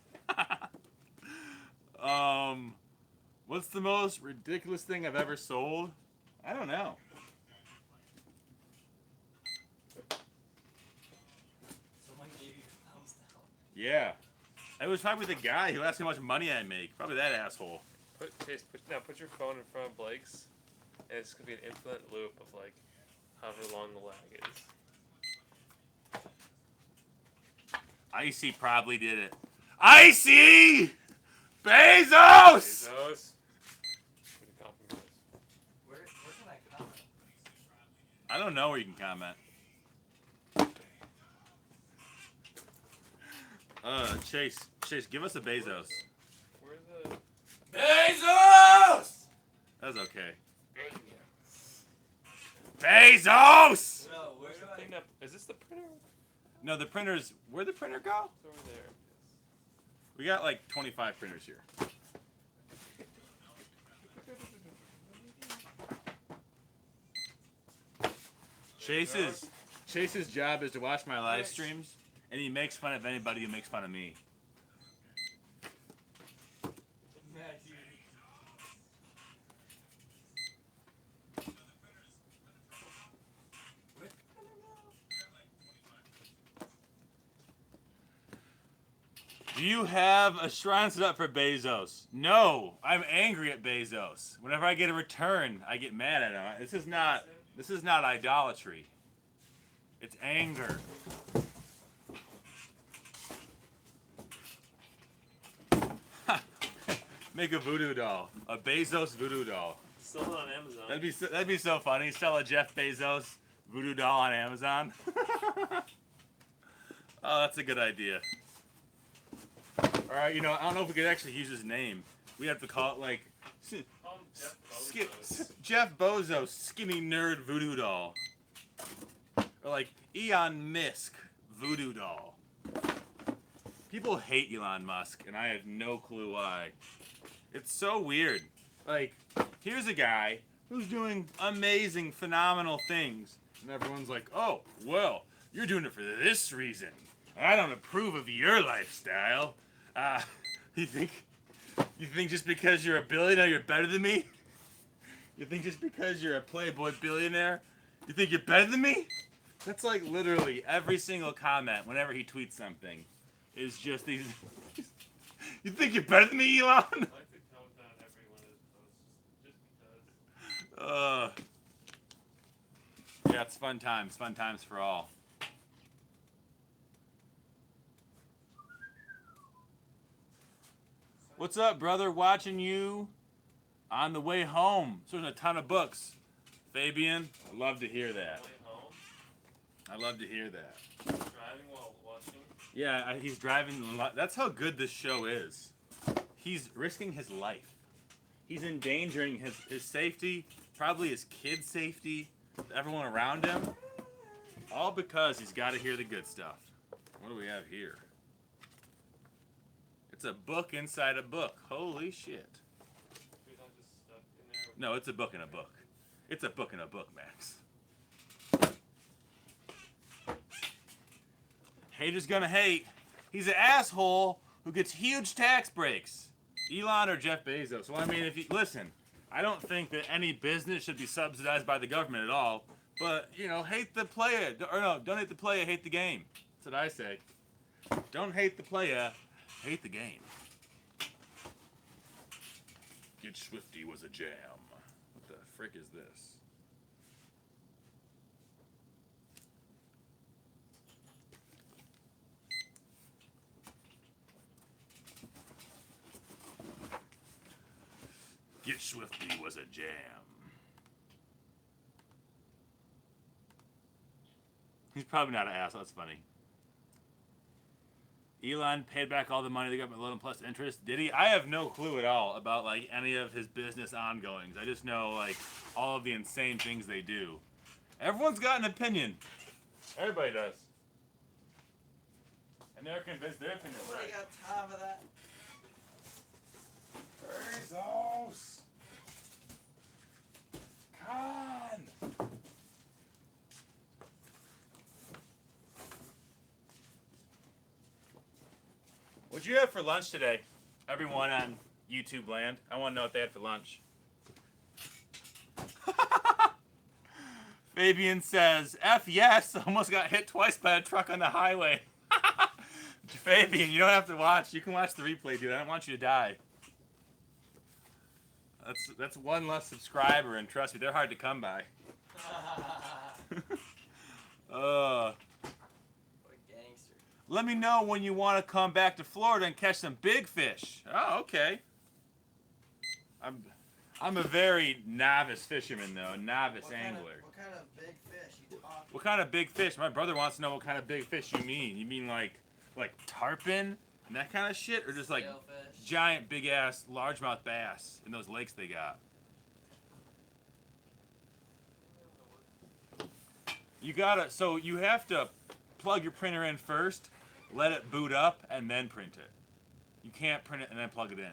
What's the most ridiculous thing I've ever sold? I don't know. Someone gave you a thumbs down. Yeah. It was probably the guy who asked me how much money I make. Probably that asshole. Put your phone in front of Blake's, and it's gonna be an infinite loop of like however long the lag is. Icy probably did it. Icy! Bezos! Bezos. Pretty compromised. Where can I comment? I don't know where you can comment. Chase, give us a Bezos. Where's the? Bezos! That's okay. Bezos! No, where Where's do the I? thing that? Is this the printer? No, the printers. Where'd the printer go? It's over there. We got like 25 printers here. Chase's job is to watch my live streams, and he makes fun of anybody who makes fun of me. Do you have a shrine set up for Bezos? No, I'm angry at Bezos. Whenever I get a return, I get mad at him. This is not idolatry. It's anger. Make a voodoo doll. A Bezos voodoo doll. Still on Amazon. That'd be so funny. Sell a Jeff Bezos voodoo doll on Amazon. Oh, that's a good idea. Alright, you know, I don't know if we could actually use his name. We have to call it like Call him Jeff Bezos. Jeff Bezos skinny nerd voodoo doll. Or like Elon Musk voodoo doll. People hate Elon Musk, and I have no clue why. It's so weird. Like, here's a guy who's doing amazing, phenomenal things, and everyone's like, oh, well, you're doing it for this reason. I don't approve of your lifestyle. You think just because you're a billionaire, you're better than me? You think just because you're a Playboy billionaire, you think you're better than me? That's like literally every single comment whenever he tweets something is just these. You think you're better than me, Elon? I like to count down every one of his posts just because. Yeah, it's fun times for all. What's up, brother? Watching you on the way home. So there's a ton of books. Fabian, I love to hear that. Way home, I love to hear that. driving while watching. Yeah, he's driving. That's how good this show is. He's risking his life. He's endangering his safety, probably his kids' safety, everyone around him. All because he's got to hear the good stuff. What do we have here? It's a book inside a book. Holy shit. He's not just stuck in there. No, it's a book in a book. It's a book in a book, Max. Haters gonna hate. He's an asshole who gets huge tax breaks. Elon or Jeff Bezos. Well, I mean, if you listen, I don't think that any business should be subsidized by the government at all. But you know, hate the player, or no, don't hate the player, hate the game. That's what I say. Don't hate the player, hate the game. Get Swifty was a jam. What the frick is this? Get Swifty was a jam. He's probably not an ass. That's funny. Elon paid back all the money the government loaned him plus interest. Did he? I have no clue at all about like any of his business ongoings. I just know like all of the insane things they do. Everyone's got an opinion. Everybody does. And they're convinced their opinion's Nobody right. got time for that. Bezos! Con! What'd you have for lunch today? Everyone on YouTube land. I want to know what they had for lunch. Fabian says, F yes, almost got hit twice by a truck on the highway. Fabian, you don't have to watch. You can watch the replay, dude. I don't want you to die. That's one less subscriber, and trust me, they're hard to come by. What a gangster. Let me know when you want to come back to Florida and catch some big fish. Oh, okay. I'm a very novice fisherman, though, a novice angler. What kind of big fish you talking? What kind of big fish? My brother wants to know what kind of big fish you mean. You mean like tarpon and that kind of shit, or just like Sailfish. giant, big ass, largemouth bass in those lakes they got? So you have to plug your printer in first, let it boot up, and then print it. You can't print it and then plug it in.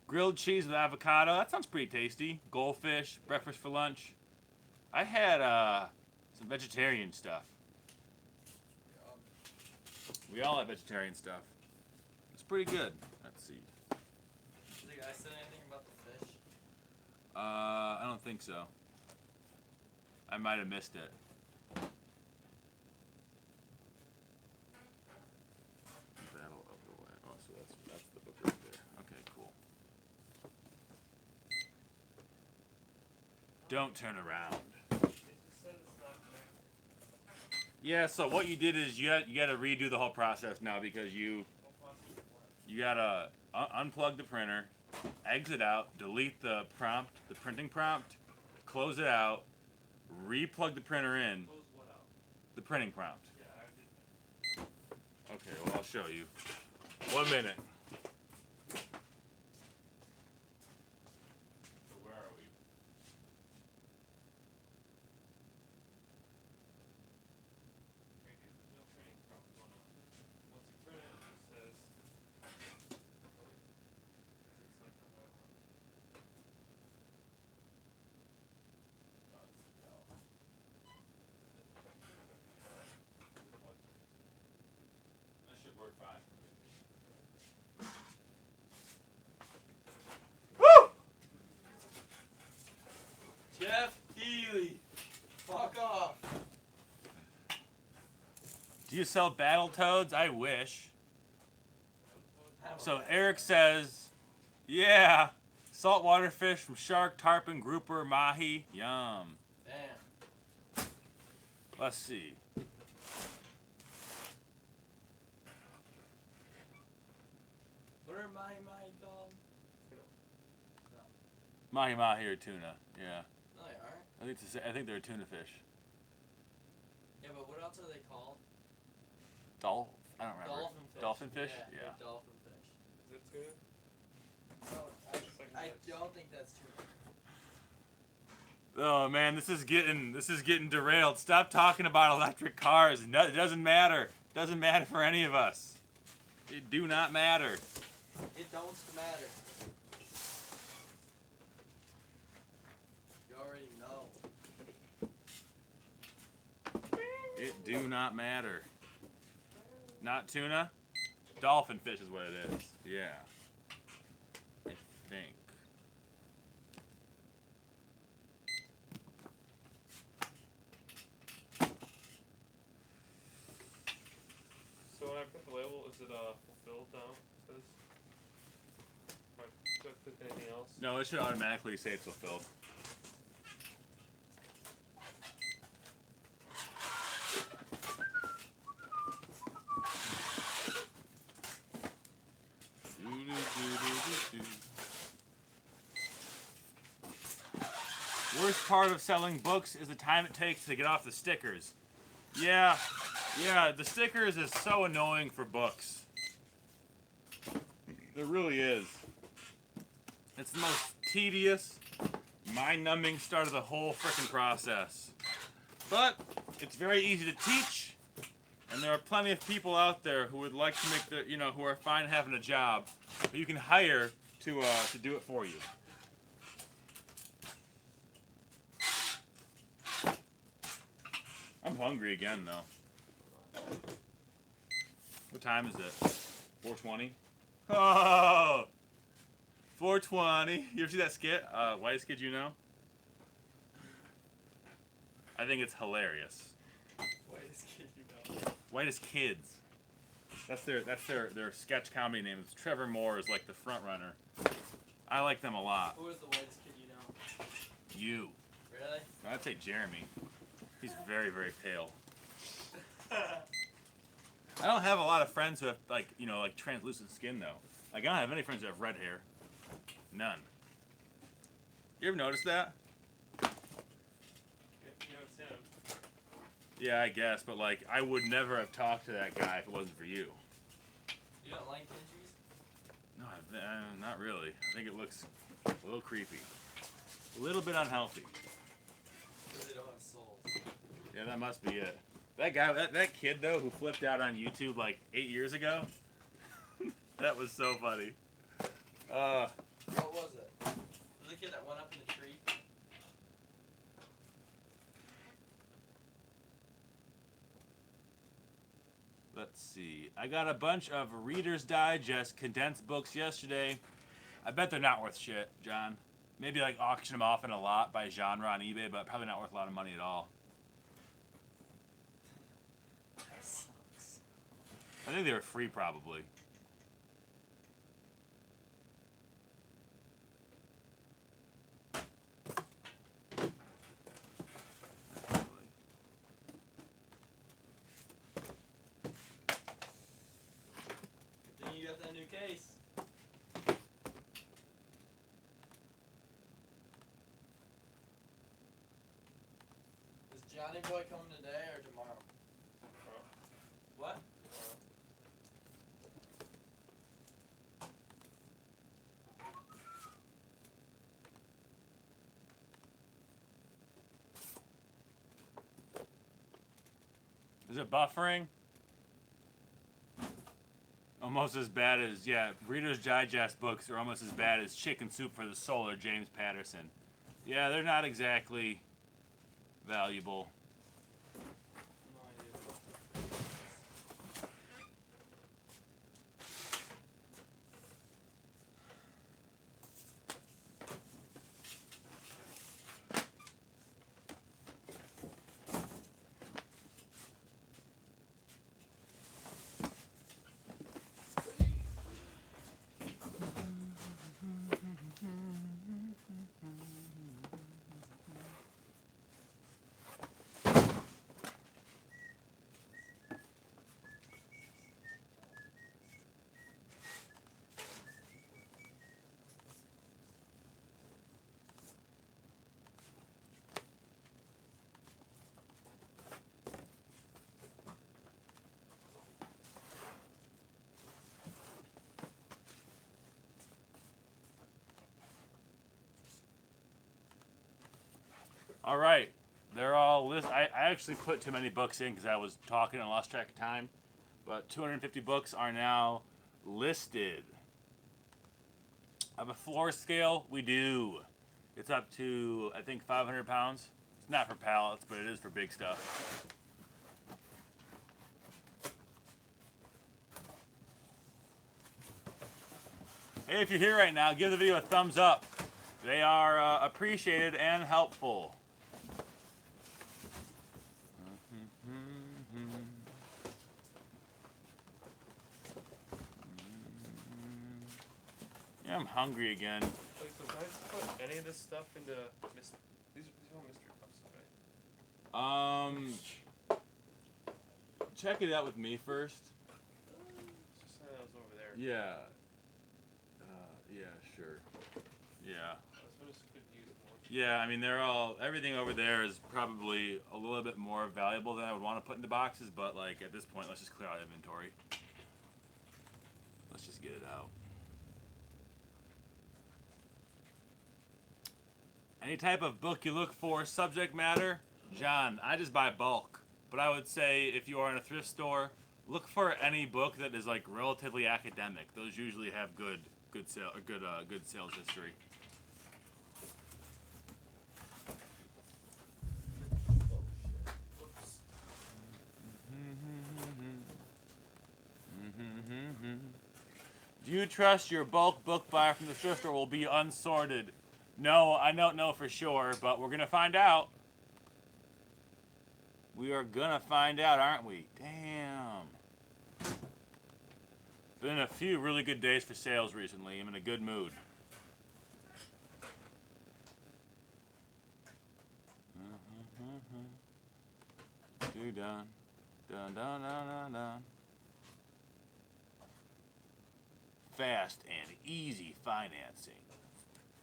Grilled cheese with avocado. That sounds pretty tasty. Goldfish, breakfast for lunch. I had some vegetarian stuff. We all had vegetarian stuff. It's pretty good. Let's see. Did the guy say anything about the fish? I don't think so. I might have missed it. Battle of the Land. Oh, so that's the book right there. Okay, cool. Don't turn around. It just said it's not connected. Yeah. So what you did is you got to redo the whole process now because you gotta unplug the printer, exit out, delete the prompt, the printing prompt, close it out, replug the printer in. Close what out? The printing prompt. Yeah, I did. Okay, well I'll show you. 1 minute. So where are we? Maybe there's no training problem going on. Once you print it, it just says. It's like on that one. That should work fine. Woo! Jeff Healy! Fuck off! Do you sell battle toads? I wish. So Eric says, yeah, saltwater fish from shark, tarpon, grouper, mahi. Yum. Damn. Let's see. What are my dog? Mahi mahi or tuna. Yeah. No, they aren't. I think they're a tuna fish. Yeah, but what else are they called? I don't remember. Dolphin fish. Dolphin fish? Yeah. Yeah. they're Dolphin fish. Is it tuna? No, Second I guess. don't think that's true. Oh man, this is getting derailed. Stop talking about electric cars. It doesn't matter. It doesn't matter for any of us. It do not matter. It don't matter. You already know. It do not matter. Not tuna? Dolphin fish is what it is. Yeah. I think. So when I print the label, is it fulfilled now? It says. Do I click anything else? No, it should automatically say it's fulfilled. Worst part of selling books is the time it takes to get off the stickers. Yeah, the stickers is so annoying for books. It really is. It's the most tedious, mind-numbing start of the whole frickin' process. But it's very easy to teach, and there are plenty of people out there who would like to make who are fine having a job, but you can hire to do it for you. I'm hungry again, though. What time is it? 4:20? Oh! 4:20. You ever see that skit? Whitest Kid You Know? I think it's hilarious. Whitest kid you know. Whitest Kids. That's their sketch comedy name. It's Trevor Moore is like the front runner. I like them a lot. Who is the whitest kid you know? You. Really? I'd say Jeremy. He's very, very pale. I don't have a lot of friends who have like translucent skin though. Like I don't have any friends who have red hair. None. You ever notice that? You haven't seen him. Yeah, I guess, but like I would never have talked to that guy if it wasn't for you. You don't like ninjas? No, not really. I think it looks a little creepy. A little bit unhealthy. Because they don't have souls. Yeah, that must be it. That guy, that kid though, who flipped out on YouTube like 8 years ago. That was so funny. What was it? Was it the kid that went up in the tree? Let's see. I got a bunch of Reader's Digest condensed books yesterday. I bet they're not worth shit, John. Maybe like auction them off in a lot by genre on eBay, but probably not worth a lot of money at all. That sucks. I think they were free probably. Good thing you got that new case. Is Johnny Boy coming today or tomorrow? What? Is it buffering? Almost as bad as, yeah, Reader's Digest books are almost as bad as Chicken Soup for the Soul or James Patterson. Yeah, they're not exactly valuable. No idea. All right, they're all list. I actually put too many books in because I was talking and lost track of time. But 250 books are now listed. Have a floor scale? We do. It's up to, I think, 500 pounds. It's not for pallets, but it is for big stuff. Hey, if you're here right now, give the video a thumbs up. They are appreciated and helpful. Yeah, I'm hungry again. Wait, so can I just put any of this stuff into these are all mystery boxes, right? Check it out with me first. It's just that was over there. Yeah. Yeah, sure. Yeah. This one just could use more. Yeah, I mean, everything over there is probably a little bit more valuable than I would want to put into boxes, but like at this point, let's just clear out inventory. Let's just get it out. Any type of book you look for, subject matter? John, I just buy bulk. But I would say if you are in a thrift store, look for any book that is like relatively academic. Those usually have good sales history. Whoops. Do you trust your bulk book buyer from the thrift store will be unsorted? No, I don't know for sure, but we're gonna find out. We are gonna find out, aren't we? Damn. Been a few really good days for sales recently. I'm in a good mood. Dun dun dun dun dun. Fast and easy financing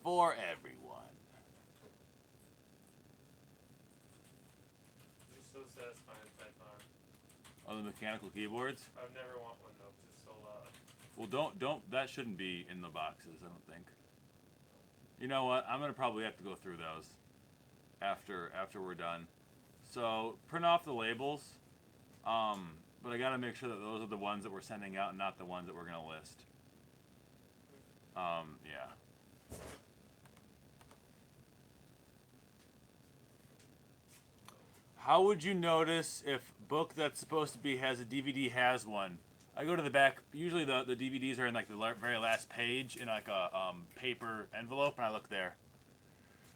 for everyone. It's so satisfying to type on. Oh, the mechanical keyboards? I'd never want one though, 'cause it's so loud. Well, don't. That shouldn't be in the boxes. I don't think. You know what? I'm gonna probably have to go through those after we're done. So print off the labels, but I gotta make sure that those are the ones that we're sending out and not the ones that we're gonna list. Yeah. How would you notice if book that's supposed to be has a DVD has one? I go to the back. Usually the DVDs are in like the very last page in like a paper envelope, and I look there.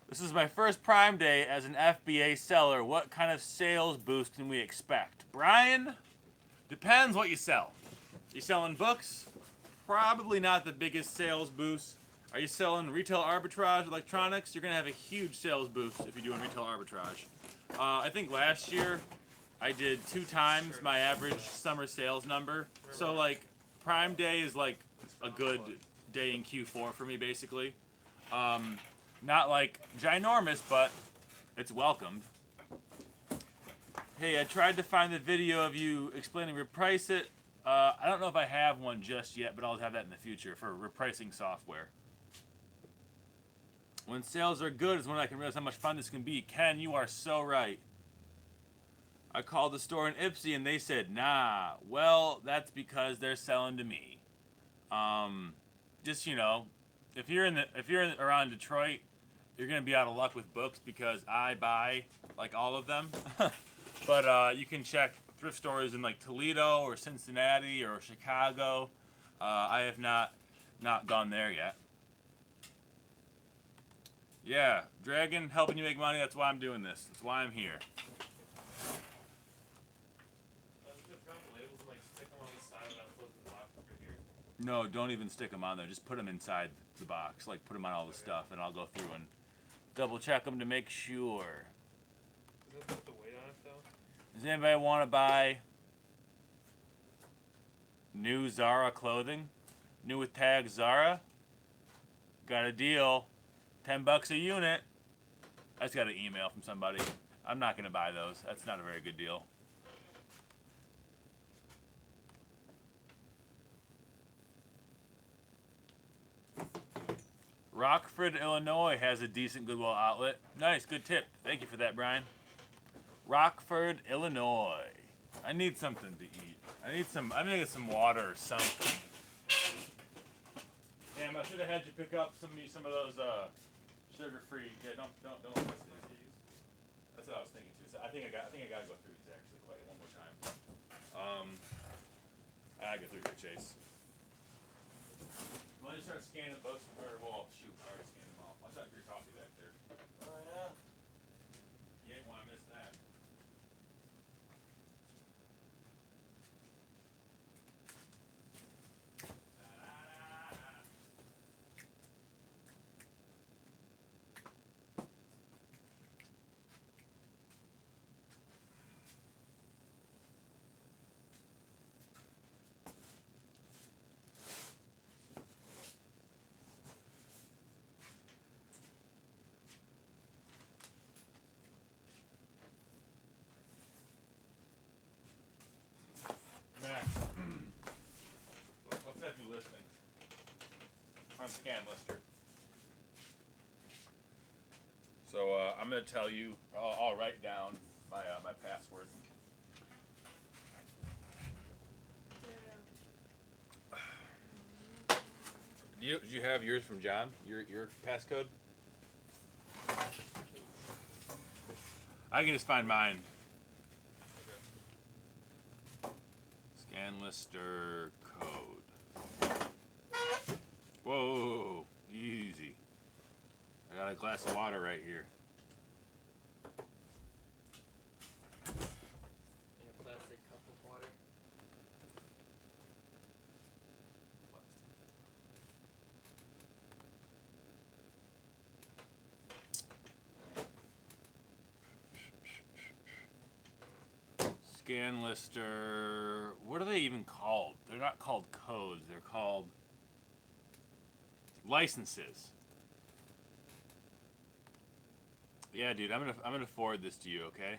This is my first Prime Day as an FBA seller. What kind of sales boost can we expect? Brian, depends what you sell. You selling books? Probably not the biggest sales boost. Are you selling retail arbitrage electronics? You're going to have a huge sales boost if you're doing retail arbitrage. I think last year I did 2 times my average summer sales number. So like Prime Day is like a good day in Q4 for me basically. Not like ginormous, but it's welcomed. Hey, I tried to find the video of you explaining reprice it. I don't know if I have one just yet, but I'll have that in the future for repricing software. When sales are good is when I can realize how much fun this can be. Ken, you are so right. I called the store in Ipsy and they said, nah. Well, that's because they're selling to me. Just if you're around Detroit, you're gonna be out of luck with books because I buy like all of them. But you can check thrift stores in like Toledo or Cincinnati or Chicago. I have not gone there yet. Yeah, Dragon, helping you make money. That's why I'm doing this. That's why I'm here. No, don't even stick them on there. Just put them inside the box. Like, put them on all the stuff, and I'll go through and double check them to make sure. Does it put the weight on it, though? Does anybody want to buy new Zara clothing? New with tag Zara? Got a deal. $10 a unit. I just got an email from somebody. I'm not going to buy those. That's not a very good deal. Rockford, Illinois has a decent Goodwill outlet. Nice, good tip. Thank you for that, Brian. Rockford, Illinois. I need something to eat. I'm gonna get some water or something. Damn, I should have had you pick up some of those sugar-free. Yeah, don't. That's what I was thinking too. So I think I gotta go through these actually quite one more time. I gotta go through here, Chase. Let me start scanning the books. Well, shoot, I already scanned them all. I'll shut your coffee back there. Oh yeah. You ain't want to miss that. Max, let's have you listening. I'm Scan Lister. So I'm going to tell you, I'll write down my password. Do you have yours from John? Your passcode? I can just find mine. Scan Lister code. Whoa, easy. I got a glass of water right here. In a plastic cup of water. Scan Lister. What are they even called? They're not called codes. They're called licenses. Yeah, dude, I'm gonna forward this to you, okay?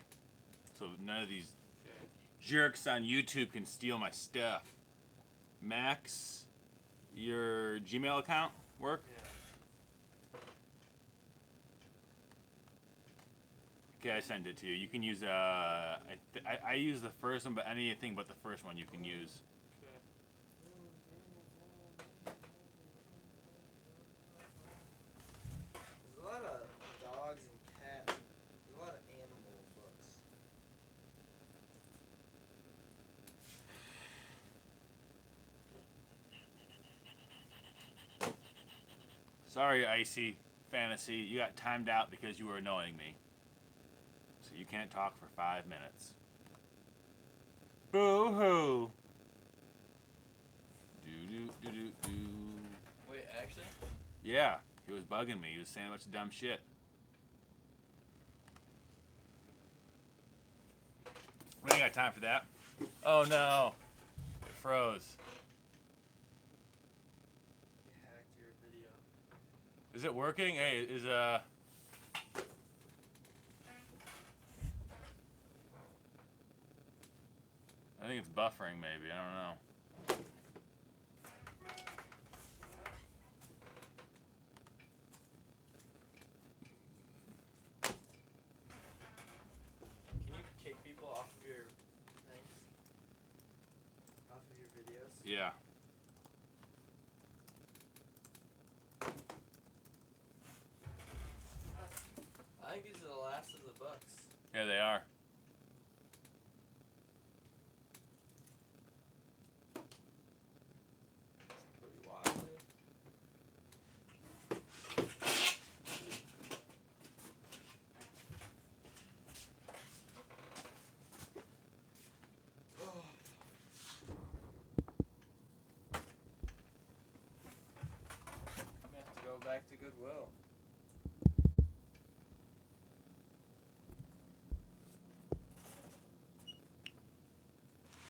So none of these jerks on YouTube can steal my stuff. Max, your Gmail account work? Yeah. Okay, I sent it to you. You can use I use the first one, but anything but the first one you can use. There's a lot of dogs and cats. There's a lot of animal books. Sorry, Icy Fantasy. You got timed out because you were annoying me. So you can't talk for 5 minutes. Boo hoo. Do. Wait, actually? Yeah, he was bugging me. He was saying a bunch of dumb shit. We ain't got time for that. Oh no. It froze. You hacked your video. Is it working? Hey, I think it's buffering maybe. I don't know. Can you kick people off of your things? Off of your videos? Yeah. I think these are the last of the books. Yeah, they are. Pretty wild, dude. I'm gonna have to go back to Goodwill.